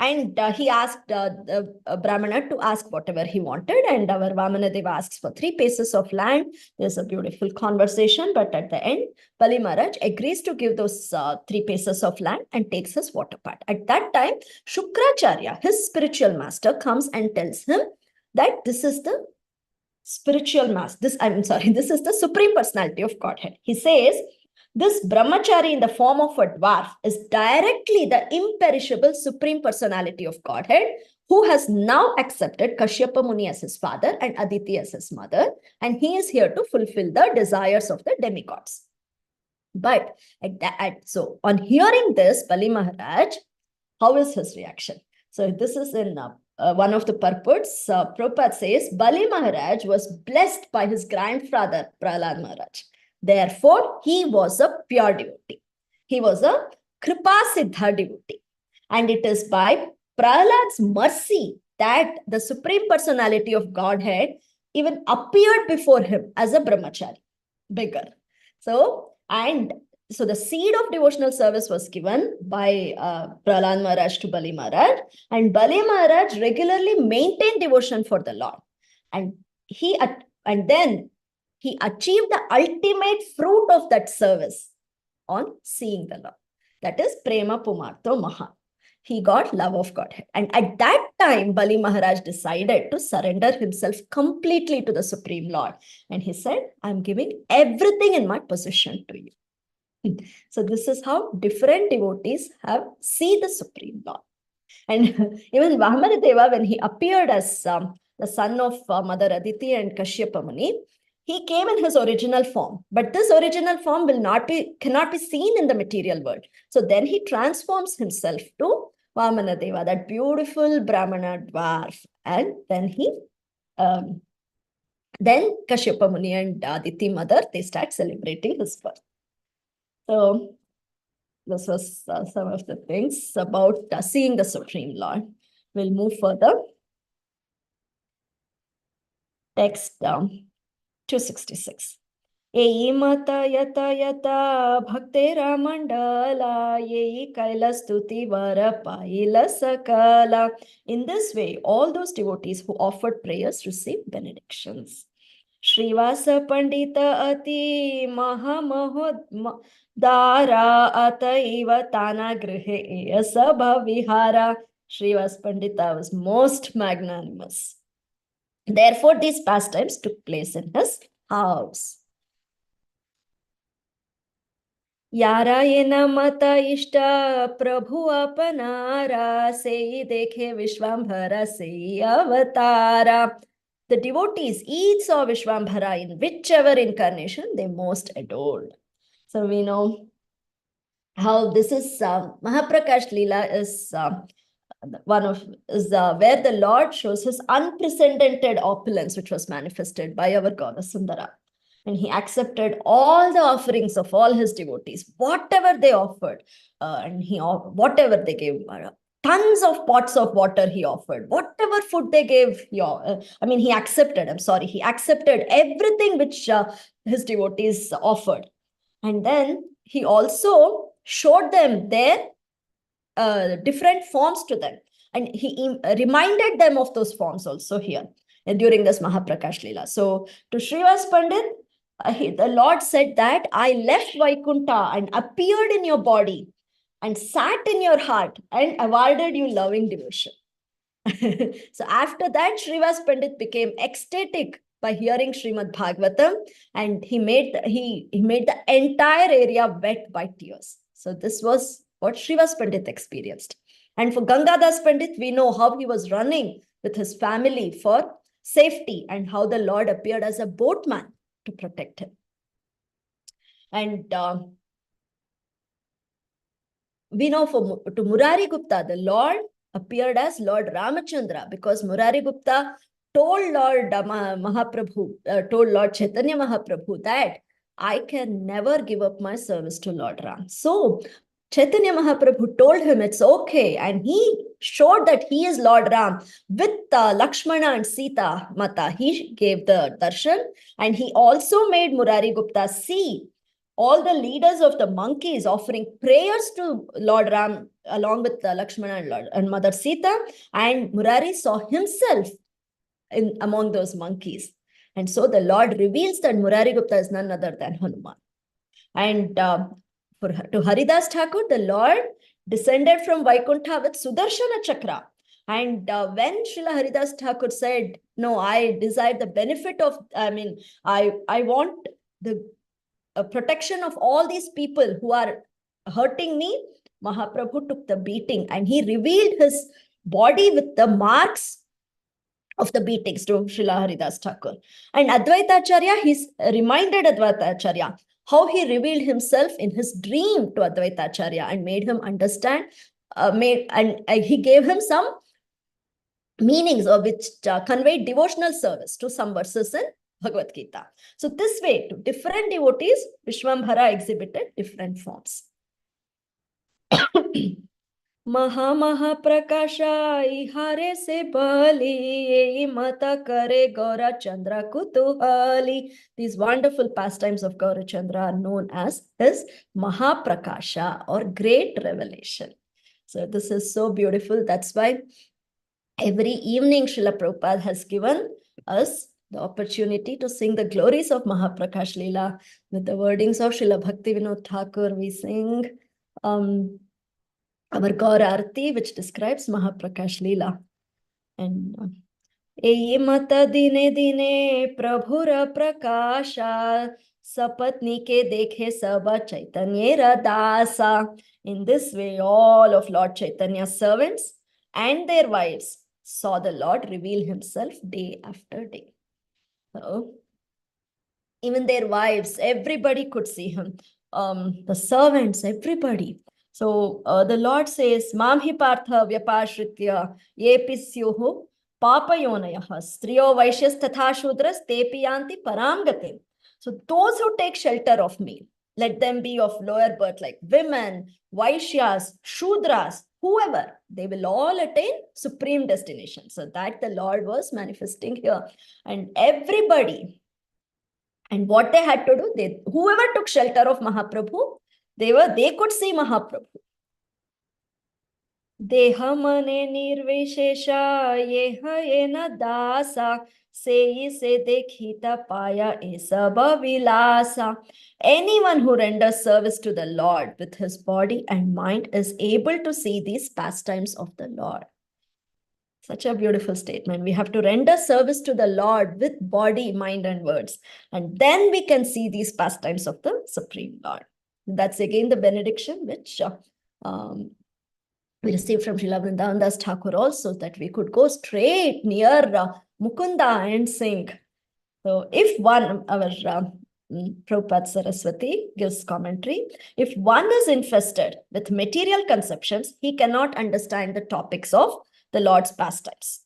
And he asked the Brahmana to ask whatever he wanted, and our Vamana Deva asks for 3 pieces of land. There's a beautiful conversation, but at the end, Bali Maharaj agrees to give those 3 pieces of land and takes his water pot. At that time, Shukracharya, his spiritual master, comes and tells him that this is the spiritual master. This is the Supreme Personality of Godhead. He says, this brahmachari in the form of a dwarf is directly the imperishable Supreme Personality of Godhead, who has now accepted Kashyapa Muni as his father and Aditi as his mother, and he is here to fulfill the desires of the demigods. But so on hearing this, Bali Maharaj, how is his reaction? So this is in one of the purports. Prabhupada says, Bali Maharaj was blessed by his grandfather, Prahlad Maharaj. Therefore, he was a pure devotee. He was a Kripa Siddha devotee. And it is by Prahlad's mercy that the Supreme Personality of Godhead even appeared before him as a brahmachari, beggar. So the seed of devotional service was given by Prahlad Maharaj to Bali Maharaj, and Bali Maharaj regularly maintained devotion for the Lord. And then he achieved the ultimate fruit of that service on seeing the Lord. That is Prema Pumarto Maha. He got love of Godhead. And at that time, Bali Maharaj decided to surrender himself completely to the Supreme Lord. And he said, I'm giving everything in my possession to you. So this is how different devotees see the Supreme Lord. And even Vamanadeva, when he appeared as the son of Mother Aditi and Kashyapa Muni, he came in his original form. But this original form cannot be seen in the material world. So then he transforms himself to Vamanadeva, that beautiful Brahmana dwarf. And then then Kashyapa Muni and Aditi mother, they start celebrating his birth. So this was some of the things about seeing the Supreme Lord. We'll move further. Text 266. Ei mata yata yata bhaktera mandala yei kaila stuti vara paila sakala. In this way, all those devotees who offered prayers received benedictions. Shrivasa Pandita Ati Mahamahod Dara Ataiva Tana Grihe Sabha Vihara. Srivas Pandita was most magnanimous. Therefore, these pastimes took place in his house. Yara yena mata ishta prabhu apanara sei dekhe vishwambhara sei avatara. The devotees each saw Vishwambhara in whichever incarnation they most adored. So we know how this is Mahaprakash Leela is where the Lord shows his unprecedented opulence, which was manifested by our goddess Sundara. And he accepted all the offerings of all his devotees, whatever they offered, whatever they gave. Tons of pots of water he offered. Whatever food they gave, he accepted. He accepted everything which his devotees offered. And then he also showed them their different forms to them. And he reminded them of those forms also here during this Mahaprakash Leela. So to Srivas Pandit, the Lord said that I left Vaikuntha and appeared in your body and sat in your heart and awarded you loving devotion. So after that, Srivas Pandit became ecstatic by hearing Srimad Bhagavatam, and he made the entire area wet by tears. So this was what Srivas Pandit experienced. And for Gangadas Pandit, we know how he was running with his family for safety and how the Lord appeared as a boatman to protect him. And we know to Murari Gupta, the Lord appeared as Lord Ramachandra, because Murari Gupta told Lord told Lord Chaitanya Mahaprabhu that I can never give up my service to Lord Ram. So Chaitanya Mahaprabhu told him it's okay, and he showed that he is Lord Ram with Lakshmana and Sita Mata. He gave the darshan, and he also made Murari Gupta see all the leaders of the monkeys offering prayers to Lord Ram along with Lakshmana and Mother Sita, and Murari saw himself among those monkeys. And so the Lord reveals that Murari Gupta is none other than Hanuman. And to Haridas Thakur, the Lord descended from Vaikuntha with Sudarshana Chakra. And when Srila Haridas Thakur said, no, I desire the benefit of, I want the protection of all these people who are hurting me, Mahaprabhu took the beating and he revealed his body with the marks of the beatings to Srila Haridas Thakur. And Advaita Acharya, he's reminded Advaita Acharya how he revealed himself in his dream to Advaita Acharya and made him understand, he gave him some meanings of which conveyed devotional service to some verses in Bhagavad Gita. So this way, to different devotees, Vishwambhara exhibited different forms. Maha Maha Prakasha ihare se bali mata kare Gaura Chandra kutuhali. These wonderful pastimes of Gaura Chandra are known as his Maha Prakasha or great revelation. So this is so beautiful. That's why every evening Srila Prabhupada has given us the opportunity to sing the glories of Mahaprakash Leela. With the wordings of Srila Bhaktivinoda Thakur, we sing our Gaur Arati, which describes Mahaprakash Leela. And Eyi mata dine dine prabhura prakasha sapatni ke dekhe saba Chaitanyera dasa. In this way, all of Lord Chaitanya's servants and their wives saw the Lord reveal himself day after day. So, even their wives, everybody could see him. The servants, everybody. So the Lord says, Mamhi partha vyapashritya yepi syuhu papayonayaha striyo vaishyas tatha shudras tepi yanti paramgate. So those who take shelter of me, let them be of lower birth like women, Vaishyas, Shudras, whoever, they will all attain supreme destination. So that the Lord was manifesting here. And everybody, and what they had to do, whoever took shelter of Mahaprabhu, they could see Mahaprabhu. Deha mane nirveshesha yeha yena dasa se dekhita paya esaba vilasa. Anyone who renders service to the Lord with his body and mind is able to see these pastimes of the Lord. Such a beautiful statement. We have to render service to the Lord with body, mind, and words. And then we can see these pastimes of the Supreme Lord. That's again the benediction which we received from Srila Vrindavan Das Thakur also, that we could go straight near Mukunda and sing. So if one, our Prabhupada Saraswati gives commentary, if one is infested with material conceptions, he cannot understand the topics of the Lord's pastimes.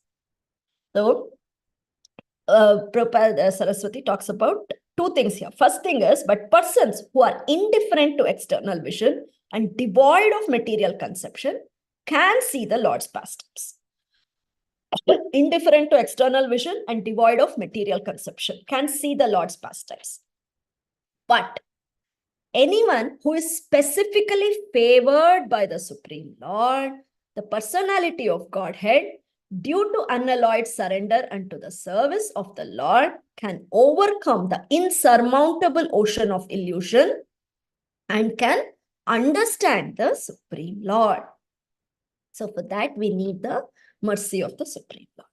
So Prabhupada Saraswati talks about two things here. First thing is, but persons who are indifferent to external vision and devoid of material conception can see the Lord's pastimes. Indifferent to external vision and devoid of material conception can see the Lord's pastimes. But anyone who is specifically favored by the Supreme Lord, the personality of Godhead, due to unalloyed surrender unto the service of the Lord, can overcome the insurmountable ocean of illusion and can understand the Supreme Lord. So for that, we need the mercy of the Supreme Lord.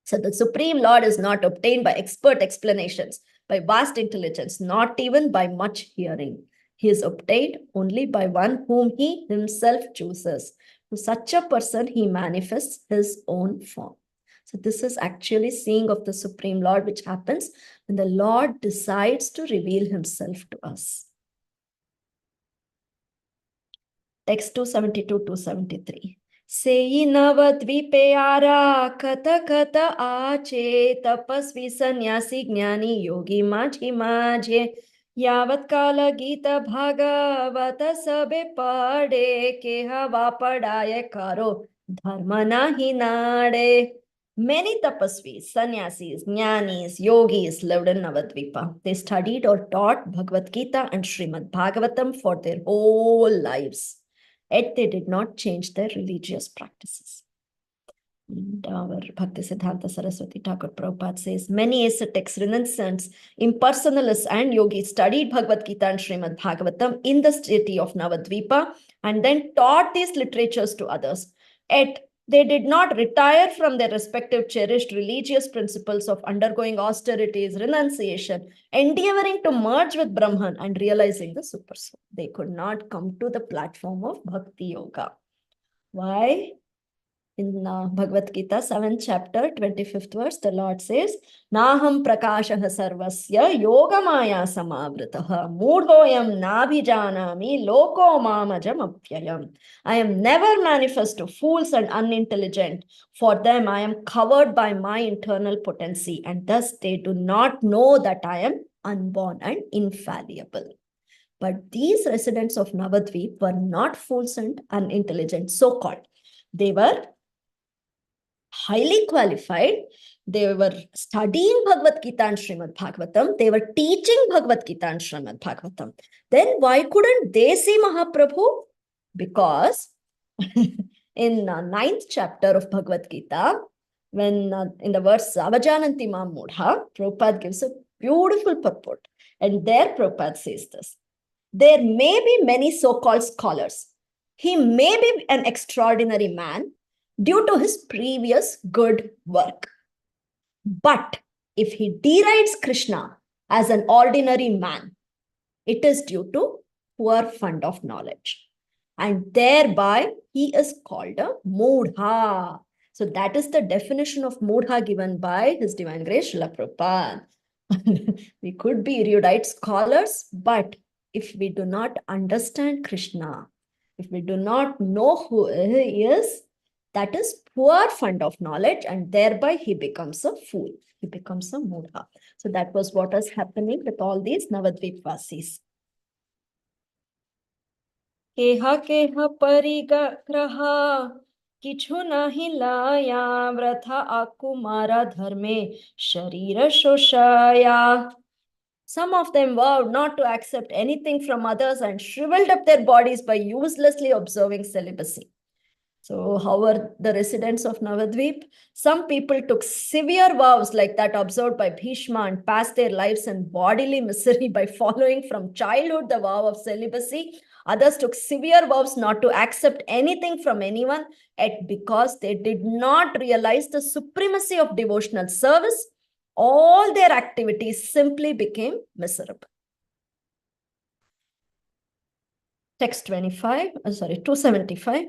So the Supreme Lord is not obtained by expert explanations, by vast intelligence, not even by much hearing. He is obtained only by one whom he himself chooses. To such a person, he manifests his own form. So this is actually seeing of the Supreme Lord, which happens when the Lord decides to reveal himself to us. Text 272-273. Seyi navadvipe ara kata kata ache tapasvi sannyasi jnani yogi majhi majhe yavat kala gita bhagavata sabe pade keha vapadaye karo dharma nahi nade. Many tapasvis, sannyasis, jnanis, yogis lived in Navadvipa. They studied or taught Bhagavad Gita and Srimad Bhagavatam for their whole lives. Yet they did not change their religious practices. And our Bhakti Siddhanta Saraswati Thakur Prabhupada says, many ascetics, renaissance, impersonalists and yogis studied Bhagavad Gita and Srimad Bhagavatam in the city of Navadvipa and then taught these literatures to others. Yet They did not retire from their respective cherished religious principles of undergoing austerities, renunciation, endeavoring to merge with Brahman and realizing the Supersoul. They could not come to the platform of Bhakti Yoga. Why? In Bhagavad Gita, 7th chapter, 25th verse, the Lord says, Naham prakashah sarvasya yogamaya samavritah mudhoyam nabhijanami loko mamajam apyayam. I am never manifest to fools and unintelligent. For them, I am covered by my internal potency, and thus they do not know that I am unborn and infallible. But these residents of Navadvip were not fools and unintelligent, so-called. They were highly qualified. They were studying Bhagavad Gita and Srimad Bhagavatam. They were teaching Bhagavad Gita and Srimad Bhagavatam. Then why couldn't they see Mahaprabhu? Because in 9th chapter of Bhagavad Gita, when in the verse Avajananti Mam Mudha, Prabhupada gives a beautiful purport. And there Prabhupada says this. There may be many so-called scholars. He may be an extraordinary man due to his previous good work. But if he derides Krishna as an ordinary man, it is due to poor fund of knowledge. And thereby he is called a Mudha. So that is the definition of Mudha given by His Divine Grace Srila Prabhupada. We could be erudite scholars, but if we do not understand Krishna, if we do not know who he is, that is poor fund of knowledge, and thereby he becomes a fool. He becomes a Mudha. So that was what is happening with all these Navadvipvasis. Keha keha parigraha kichu nahi laya vratha akumara dharme sharira shoshaya. Some of them vowed not to accept anything from others and shriveled up their bodies by uselessly observing celibacy. So how were the residents of Navadvip? Some people took severe vows like that observed by Bhishma and passed their lives in bodily misery by following from childhood the vow of celibacy. Others took severe vows not to accept anything from anyone, yet because they did not realize the supremacy of devotional service, all their activities simply became miserable. Text 275.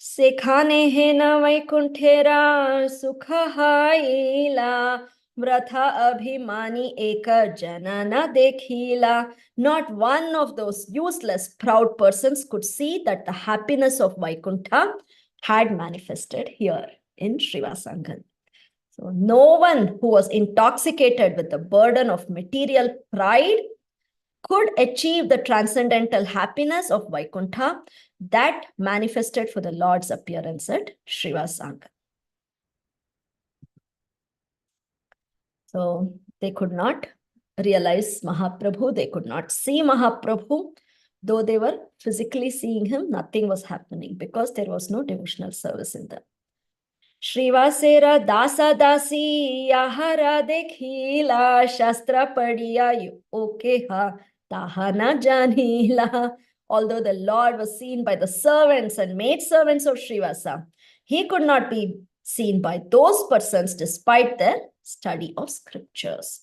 Sekhane he na vaikunthera sukhahaila vratha abhimani eka janana dekhila. Not one of those useless, proud persons could see that the happiness of Vaikuntha had manifested here in Srivasangan. So no one who was intoxicated with the burden of material pride could achieve the transcendental happiness of Vaikuntha that manifested for the Lord's appearance at Srivasangan. So they could not realize Mahaprabhu, they could not see Mahaprabhu. Though they were physically seeing him, nothing was happening because there was no devotional service in them. Srivasera dasa dasi yahara dekhila shastra padiya okeha tahana janila. Although the Lord was seen by the servants and maidservants of Srivasa, he could not be seen by those persons despite their study of scriptures.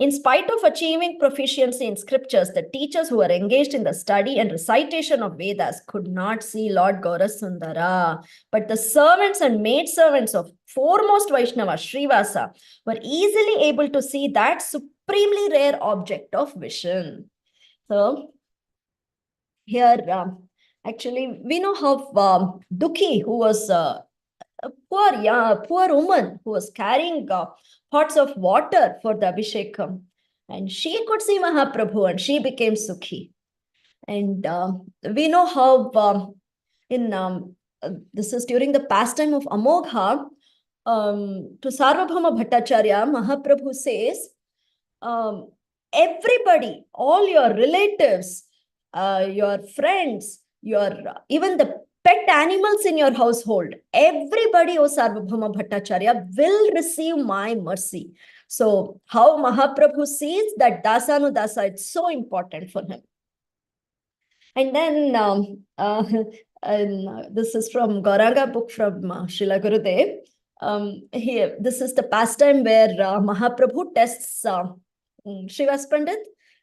In spite of achieving proficiency in scriptures, the teachers who were engaged in the study and recitation of Vedas could not see Lord Gaurasundara. But the servants and maidservants of foremost Vaishnava, Srivasa, were easily able to see that supremely rare object of vision. So, here, actually, we know how Dukhi, who was a poor woman who was carrying pots of water for the Abhishekam. And she could see Mahaprabhu and she became Sukhi. And we know how this is during the pastime of Amogha, to Sarvabhauma Bhattacharya, Mahaprabhu says, everybody, all your relatives, your friends, even the pet animals in your household, everybody, O Sarvabhauma Bhattacharya, will receive my mercy. So how Mahaprabhu sees that Dasanudasa, it's so important for him. And then And this is from Gauranga book from Srila Gurudev. This is the pastime where Mahaprabhu tests Srivas Pandit,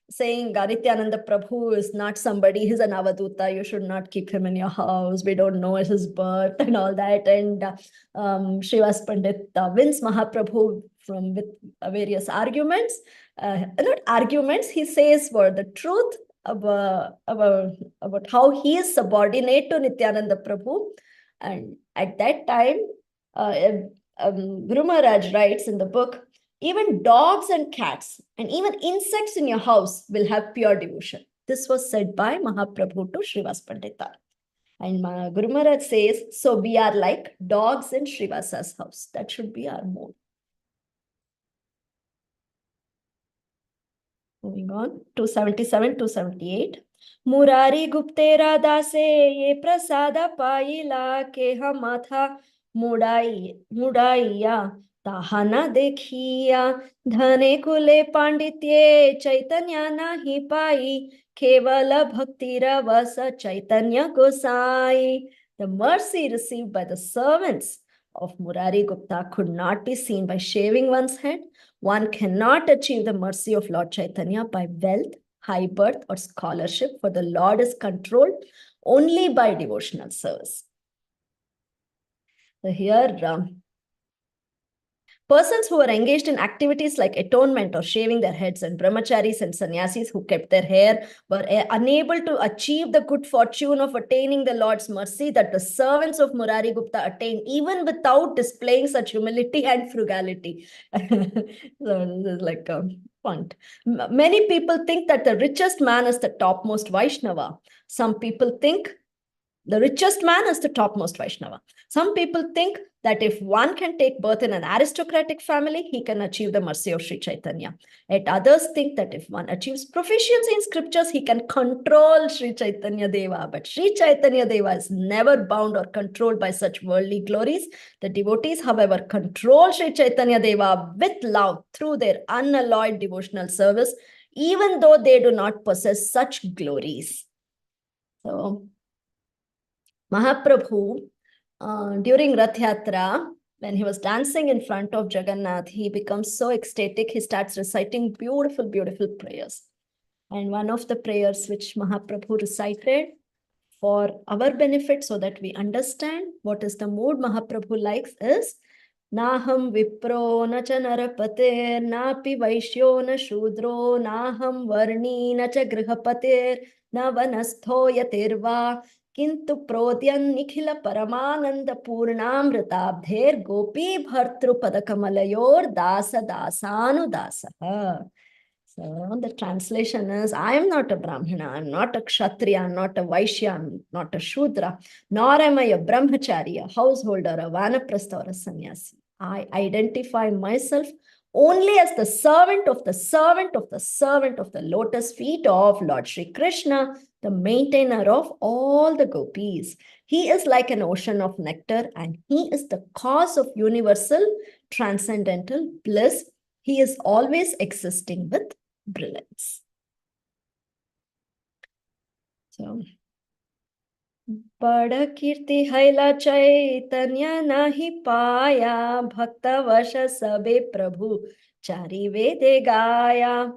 saying Nityananda Prabhu is not somebody, he's an avaduta, you should not keep him in your house, we don't know his birth and all that. And Srivas Pandit wins Mahaprabhu with various arguments. Not arguments, he says for the truth about how he is subordinate to Nityananda Prabhu. And at that time, Guru Maharaj writes in the book, even dogs and cats and even insects in your house will have pure devotion. This was said by Mahaprabhu to Srivas Pandita. And Guru Maharaj says, so we are like dogs in Srivasa's house. That should be our mode. Moving on, 277, 278. Murari Guptera dase ye prasada paila ke hamatha mudaiya tahana dekhiya dhane kule panditye chaitanya nahi pai kevala bhakti ravasa chaitanya gosai. The mercy received by the servants of Murari Gupta could not be seen by shaving one's head. One cannot achieve the mercy of Lord Chaitanya by wealth, high birth, or scholarship, for the Lord is controlled only by devotional service. So here, persons who were engaged in activities like atonement or shaving their heads, and brahmacharis and sannyasis who kept their hair, were unable to achieve the good fortune of attaining the Lord's mercy that the servants of Murari Gupta attained, even without displaying such humility and frugality. So this is like a point. Many people think that the richest man is the topmost Vaishnava. Some people think the richest man is the topmost Vaishnava. Some people think that if one can take birth in an aristocratic family, he can achieve the mercy of Sri Chaitanya. Yet others think that if one achieves proficiency in scriptures, he can control Sri Chaitanya Deva. But Sri Chaitanya Deva is never bound or controlled by such worldly glories. The devotees, however, control Sri Chaitanya Deva with love through their unalloyed devotional service, even though they do not possess such glories. So, Mahaprabhu, during Rath Yatra, when he was dancing in front of Jagannath, he becomes so ecstatic, he starts reciting beautiful, beautiful prayers. And one of the prayers which Mahaprabhu recited for our benefit, so that we understand what is the mood Mahaprabhu likes, is Naham Vipro na cha narapatir, napi Vaishyo na Shudro, Naham Varni na cha Grihapatir, na Vanastho yatirva, Kintu Prodyan Nikhila Paramananda Purnamritabdher Gopi Bhartru Padakamalayur Dasa Dasanu Dasaha. So the translation is, I am not a Brahmana, I am not a Kshatriya, I am not a Vaishya, I am not a Shudra, nor am I a Brahmachari, a householder, a Vanaprastha, or a sannyasi. I identify myself only as the servant of the servant of the servant of the lotus feet of Lord Shri Krishna, the maintainer of all the gopis. He is like an ocean of nectar, and he is the cause of universal transcendental bliss. He is always existing with brilliance. So, Pada kirti haila chaitanya nahi paya, bhakta vasha sabe prabhu chari vede gaya.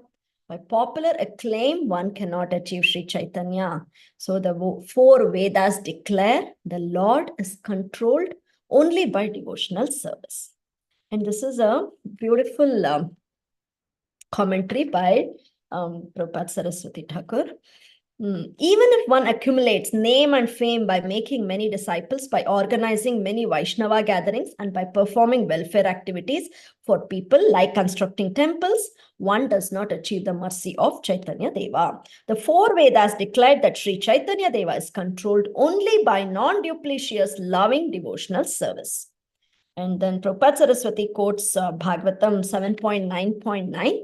By popular acclaim, one cannot achieve Sri Chaitanya. So the 4 Vedas declare the Lord is controlled only by devotional service. And this is a beautiful commentary by Prabhupada Saraswati Thakur. Even if one accumulates name and fame by making many disciples, by organizing many Vaishnava gatherings, and by performing welfare activities for people like constructing temples, one does not achieve the mercy of Chaitanya Deva. The 4 Vedas declared that Sri Chaitanya Deva is controlled only by non-duplicitous, loving devotional service. And then Prabhupada Saraswati quotes Bhagavatam 7.9.9.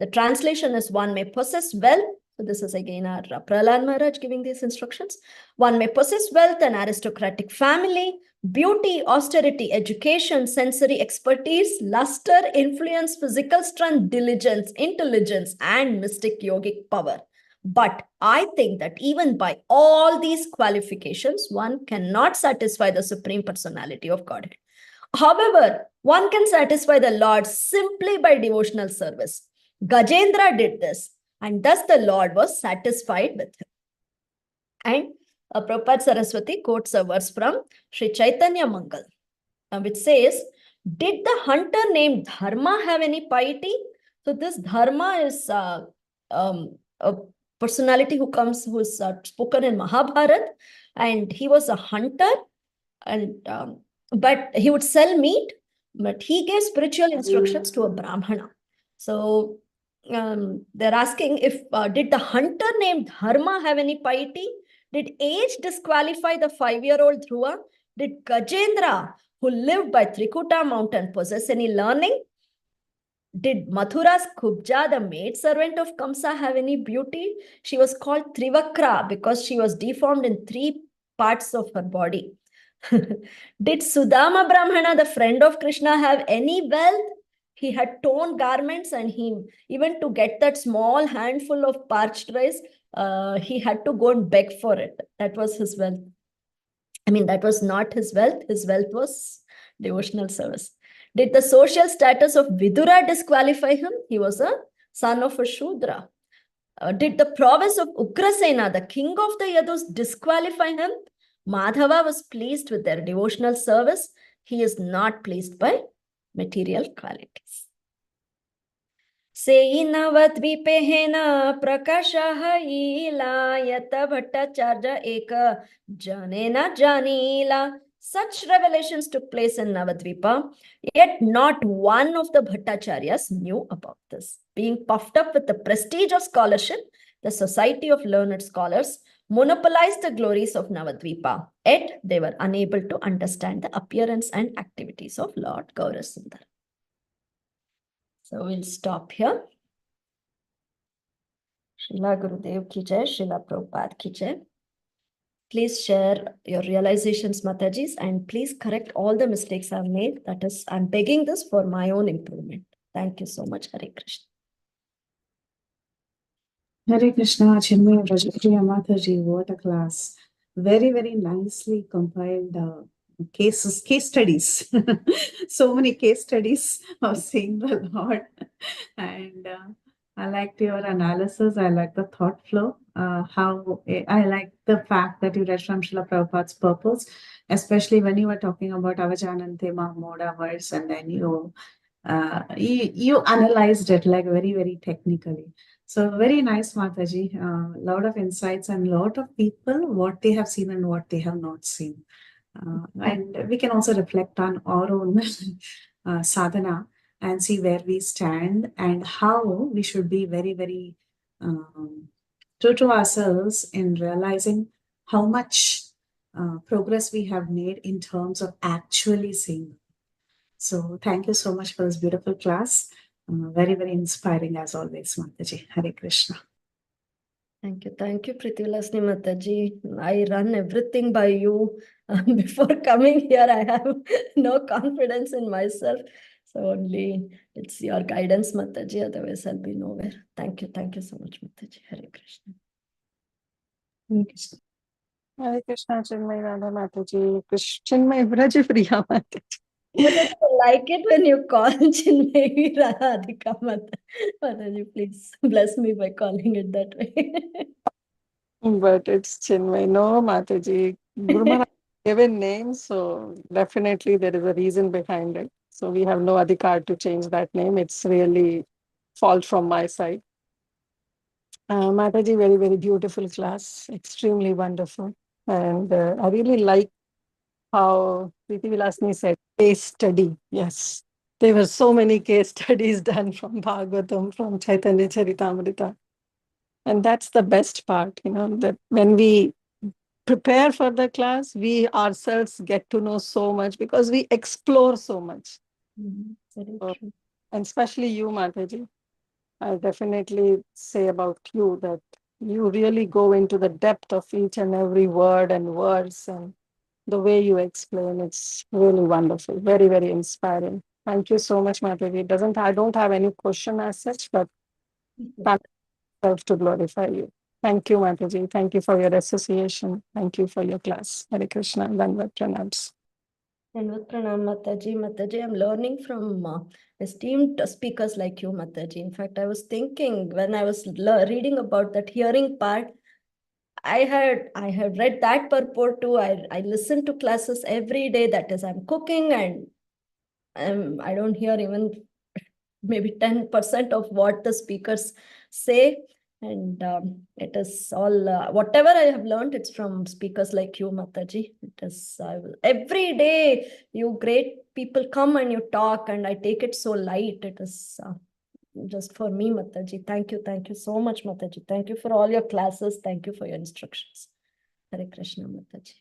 The translation is, one may possess wealth. So this is again our Prahlad Maharaj giving these instructions. One may possess wealth, an aristocratic family, beauty, austerity, education, sensory expertise, luster, influence, physical strength, diligence, intelligence, and mystic yogic power. But I think that even by all these qualifications, one cannot satisfy the Supreme Personality of Godhead. However, one can satisfy the Lord simply by devotional service. Gajendra did this, and thus the Lord was satisfied with him. And Prabhupada Saraswati quotes a verse from Sri Caitanya Mangal, which says, did the hunter named Dharma have any piety? So this Dharma is a personality who is spoken in Mahabharata, and he was a hunter, and but he would sell meat, but he gave spiritual instructions to a Brahmana. So they're asking if did the hunter named Dharma have any piety? Did age disqualify the 5-year-old Dhruva? Did Gajendra, who lived by Trikuta mountain, possess any learning? Did Mathura's Kubja, the maidservant of Kamsa, have any beauty? She was called Trivakra because she was deformed in 3 parts of her body. Did Sudama Brahmana, the friend of Krishna, have any wealth? He had torn garments, and he, even to get that small handful of parched rice, he had to go and beg for it. That was his wealth. I mean, that was not his wealth. His wealth was devotional service. Did the social status of Vidura disqualify him? He was a son of a Shudra. Did the prowess of Ugrasena, the king of the Yadus, disqualify him? Madhava was pleased with their devotional service. He is not pleased by material qualities. सेयिनवद्वीपेहेन प्रकाशः ईलायत भट्टाचार्य एक जनेन जानीला. Such revelations took place in Navadvipa, yet not one of the Bhattacharyas knew about this. Being puffed up with the prestige of scholarship, the Society of Learned Scholars monopolized the glories of Navadvipa, yet they were unable to understand the appearance and activities of Lord Gaurasundar. So we'll stop here. Srila Gurudev ki jai, Srila Prabhupada ki jai. Please share your realizations, Matajis, and please correct all the mistakes I've made. That is, I'm begging this for my own improvement. Thank you so much. Hare Krishna. Hare Krishna, Chinmayi Vrajapriya Mataji, what a class. Very, very nicely compiled case studies. So many case studies of seeing the Lord. And I liked your analysis. I like the thought flow. I like the fact that you read from Srila Prabhupada's purpose, especially when you were talking about Avajanante Mahmoda verse, and then you analyzed it like very, very technically. So very nice, Mataji. A lot of insights, and a lot of people, what they have seen and what they have not seen. And we can also reflect on our own sadhana and see where we stand and how we should be very, very true to ourselves in realizing how much progress we have made in terms of actually seeing. So thank you so much for this beautiful class. Very, very inspiring as always, Mataji. Hare Krishna. Thank you, Pritivilasni Mataji. I run everything by you. Before coming here, I have no confidence in myself. So only it's your guidance, Mataji. Otherwise, I'll be nowhere. Thank you so much, Mataji. Hare Krishna. Hare Krishna. Hare Krishna, Chinmayi Radha Mataji. Chinmayi Vrajapriya Mataji. But I like it when you call Chinmayi Radhika Mataji. Please bless me by calling it that way. But it's Chinmayi. No, Mataji. Guru Maharaj given name, so definitely there is a reason behind it. So we have no adhikar to change that name. It's really fault from my side. Mataji, very, very beautiful class. Extremely wonderful. And I really like how Preeti Vilasni said, case study. Yes. There were so many case studies done from Bhagavatam, from Chaitanya Charitamrita. And that's the best part, that when we prepare for the class, we ourselves get to know so much because we explore so much. Very true. And especially you, Mataji. I definitely say about you that you really go into the depth of each and every word and words, and the way you explain, it's really wonderful. Very, very inspiring. Thank you so much, Mataji. I don't have any question as such, but thank myself to glorify you. Thank you, Mataji. Thank you for your association. Thank you for your class. Hare Krishna. Dandavat pranams. Dandavat pranam, Mataji. Mataji, I'm learning from esteemed speakers like you, Mataji. In fact, I was thinking when I was reading about that hearing part, I had read that purport too. I listen to classes every day. That is, I'm cooking and I don't hear even maybe 10% of what the speakers say. And it is all, whatever I have learned, it's from speakers like you, Mataji. It is, every day you great people come and you talk and I take it so light. It is just for me, Mataji. Thank you so much, Mataji. Thank you for all your classes. Thank you for your instructions. Hare Krishna, Mataji.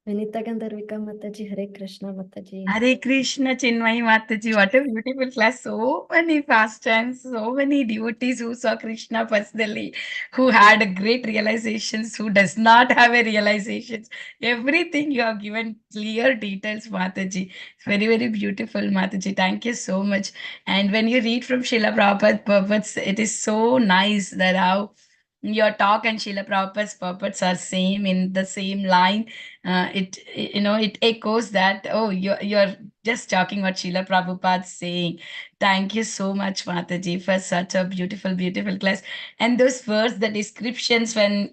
Vinita Gandharvika Mataji, Hare Krishna, Mataji. Hare Krishna, Chinmayi Mataji. What a beautiful class. So many pastimes, so many devotees who saw Krishna personally, who had a great realizations, who does not have a realizations. Everything you have given clear details, Mataji. It's very, very beautiful, Mataji. Thank you so much. And when you read from Srila Prabhupada purports, it is so nice that how your talk and Srila Prabhupada's purports are same in the same line. It echoes that, oh, you're just talking what Srila Prabhupada saying. Thank you so much, Mataji, for such a beautiful, beautiful class. And those words, the descriptions when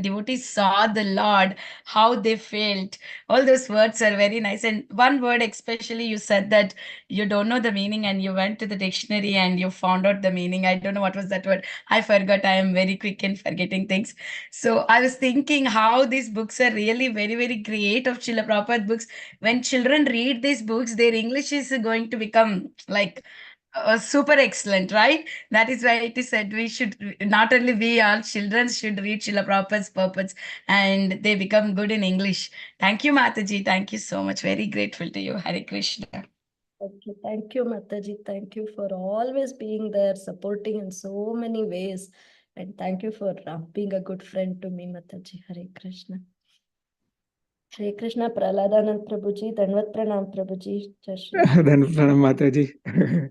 devotees saw the Lord, how they felt, all those words are very nice. And one word especially, you said that you don't know the meaning and you went to the dictionary and you found out the meaning. I don't know what was that word. I forgot. I am very quick in forgetting things. So I was thinking how these books are really very, very great of Srila Prabhupada books. When children read these books, their English is going to become like super excellent, right? That is why it is said we should, not only we, our children should read Srila Prabhupada's purports and they become good in English. Thank you, Mataji. Thank you so much. Very grateful to you. Hare Krishna. Thank you, Mataji. Thank you for always being there, supporting in so many ways. And thank you for being a good friend to me, Mataji. Hare Krishna. Hare Krishna, Praladanand Prabhuji, Dandavat Pranam Prabhuji. Dandavat Pranam Mataji.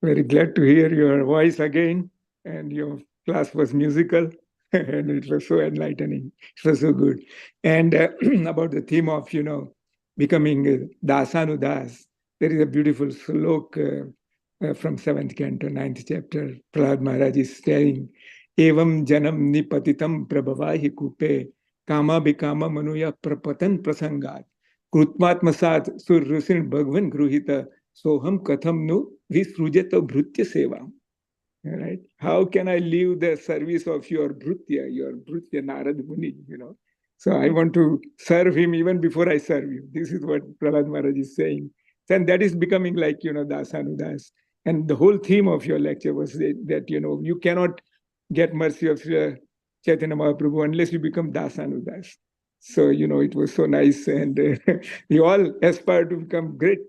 Very glad to hear your voice again. And your class was musical. And it was so enlightening. It was so good. And about the theme of, becoming Dasanudas, there is a beautiful slok from 7th canto, 9th chapter. Prahlad Maharaj is saying, Evam janam nipatitam prabhavahi kupe kama bikama manuya prapatan prasangat कृत्मात्मसात सुरसिन भगवन गृहित सोहम कथम नु विसृजत भृत्य सेवा. Right? How can I leave the service of your Bhrutya Narad Muni, So I want to serve him even before I serve you. This is what Prahlad Maharaj is saying. And that is becoming like, Dasanudas. And the whole theme of your lecture was that, you cannot get mercy of Chaitanya Mahaprabhu unless you become Dasanudas. So, it was so nice. And we all aspire to become great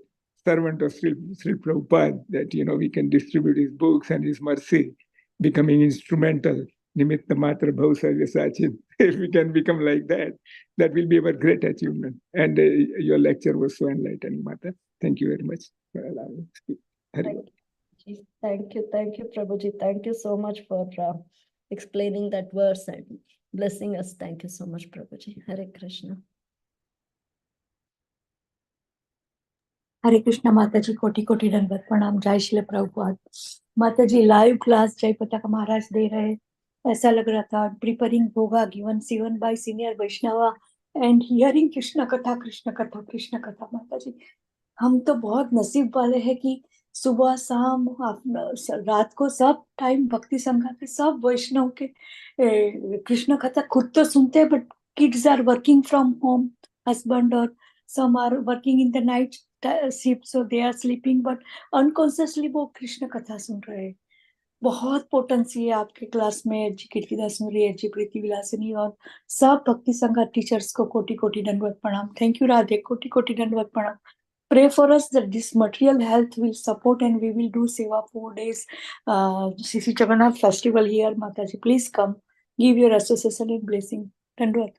servant of Sri Prabhupada, that, we can distribute his books and his mercy, becoming instrumental. Nimitta Matra Bhausarya Sachin. If we can become like that, that will be our great achievement. And your lecture was so enlightening, Mata. Thank you very much for allowing me to speak. Thank you, Prabhuji. Thank you so much for explaining that verse and blessing us. Thank you so much, Prabhuji. Hare Krishna. हरे कृष्णा माता जी कोटि कोटि दंडवत प्रणाम जय श्री प्रभुपाद माता जी live class जय पताका महाराज दे रहे ऐसा लग रहा था प्रिपेयरिंग होगा given by senior Vaishnava and hearing Krishna katha Mata जी हम तो बहुत नसीब वाले हैं कि सुबह शाम रात को सब टाइम भक्ति संघ के सब वैष्णव के कृष्ण कथा खुद तो सुनते हैं but kids are working from home husband और some are working in the night shift so they are sleeping but unconsciously वो कृष्ण कथा सुन रहे हैं बहुत पोटेंसी है आपके क्लास में एचजी कीर्तिदास मुरली एचजी प्रीति विलासिनी और सब भक्ति संघ टीचर्स को कोटि कोटि दंडवत प्रणाम थैंक यू राधे कोटि कोटि दंडवत प्रणाम pray for us that this material health will support and we will do seva 4 days Sri Jagannath festival here Mataji please come give your association and blessing Dandvat.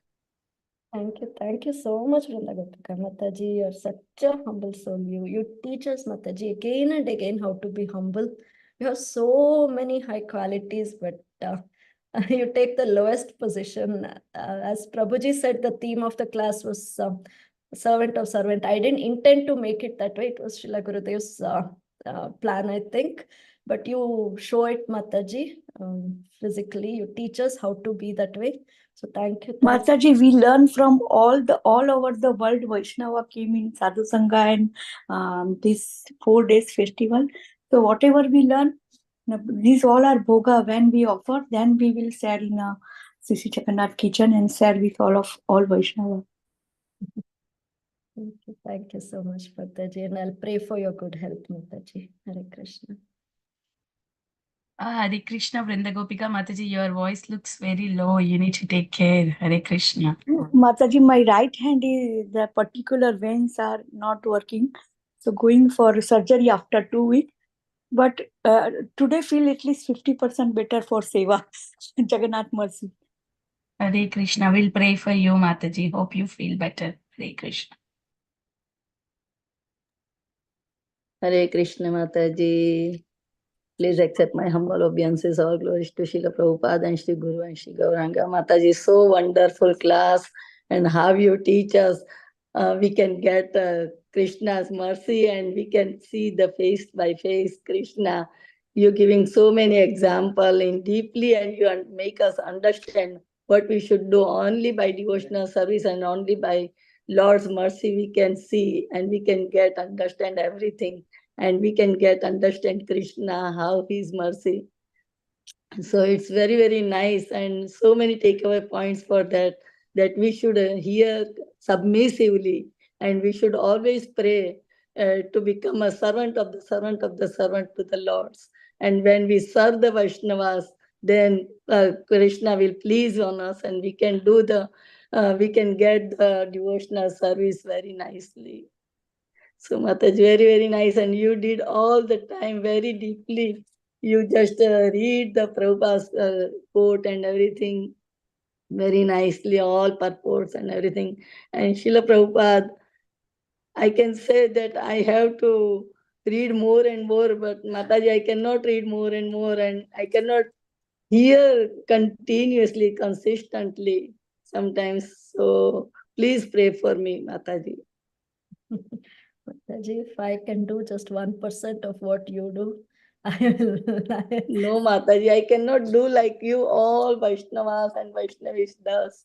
Thank you so much, Vrindagopika Mataji. You're such a humble soul. You teach us, Mataji, again and again how to be humble, You have so many high qualities, but you take the lowest position. As Prabhuji said, the theme of the class was servant of servant. I didn't intend to make it that way. It was Srila Gurudev's plan, I think. But you show it, Mataji, physically. You teach us how to be that way. So thank you. Mataji, we learn from all over the world. Vaishnava came in Sadhu Sangha and this 4 days festival. So whatever we learn, these all are bhoga. When we offer, then we will share in a Sisi Jagannath kitchen and share with all Vaishnava. Thank you so much, Mataji. And I'll pray for your good health, Mataji. Hare Krishna. Hare Krishna, Vrinda Gopika Mataji, your voice looks very low. You need to take care. Hare Krishna. Mataji, my right hand is the particular veins are not working. So going for surgery after 2 weeks. But today feel at least 50% better for Seva. Jagannath mercy. Hare Krishna. We'll pray for you, Mataji. Hope you feel better. Hare Krishna. Hare Krishna, Mataji. Please accept my humble obeisances. All glories to Srila Prabhupada and Sri Guru and Sri Gauranga. Mataji, so wonderful class, and how you teach us. We can get Krishna's mercy, and we can see the face by face Krishna. You're giving so many examples in deeply, and you make us understand what we should do. Only by devotional service and only by Lord's mercy we can see, and we can understand everything. And we can understand Krishna, how his mercy. So it's very, very nice, and so many takeaway points for that we should hear submissively, and we should always pray to become a servant of the servant of the servant to the Lords. And when we serve the Vaishnavas, then Krishna will please on us, and we can we can get the devotional service very nicely. So Mataji, very, very nice. And you did all the time very deeply. You just read the Prabhupada's quote and everything very nicely, all purports and everything. And Srila Prabhupada, I can say that I have to read more and more, but Mataji, I cannot read more and more, and I cannot hear continuously, consistently sometimes. So please pray for me, Mataji. Mataji, if I can do just 1% of what you do, I will. No, Mataji, I cannot do like you all Vaishnavas and Vaishnavis does.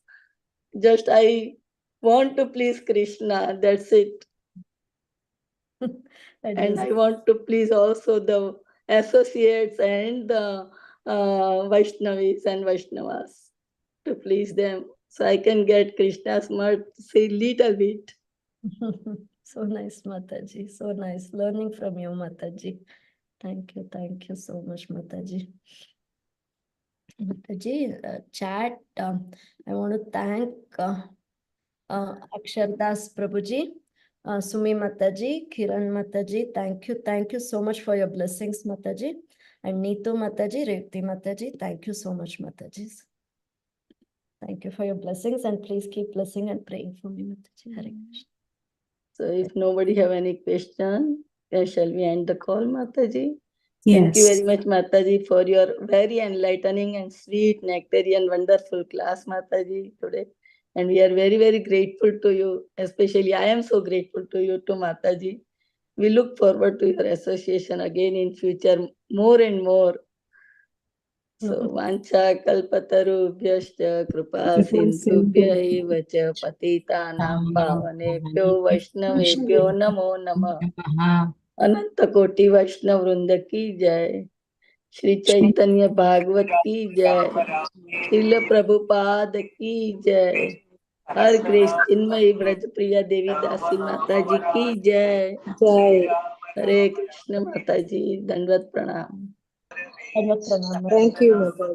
Just I want to please Krishna, that's it. And I want to please also the associates and the Vaishnavis and Vaishnavas, to please them. So I can get Krishna's mercy little bit. So nice, Mataji. So nice learning from you, Mataji. Thank you so much, Mataji. Mataji, chat. I want to thank Akshardas Prabhuji, Sumi Mataji, Kiran Mataji. Thank you so much for your blessings, Mataji. And Neetu Mataji, Revti Mataji. Thank you so much, Mataji. Thank you for your blessings, and please keep blessing and praying for me, Mataji. Hare Krishna. So if nobody have any question, shall we end the call, Mataji? Yes. Thank you very much, Mataji, for your very enlightening and sweet, nectarian, wonderful class, Mataji, today. And we are very, very grateful to you. Especially, I am so grateful to you, to Mataji. We look forward to your association again in future, more and more. So, vancha kalpatarubhyascha kripa sindhubhya cha patitanam pavanebhyo vaishnavebhyo namo namah. अनंत कोटि वैष्णव वृंद की जय। श्री चैतन्य भागवत की जय। श्रील प्रभुपाद की जय। हर कृष्ण चिन्मयी व्रजप्रिया देवी दासी माता जी की जय। जय। हरे कृष्ण माता जी, दंडवत प्रणाम। Thank you, Mataji.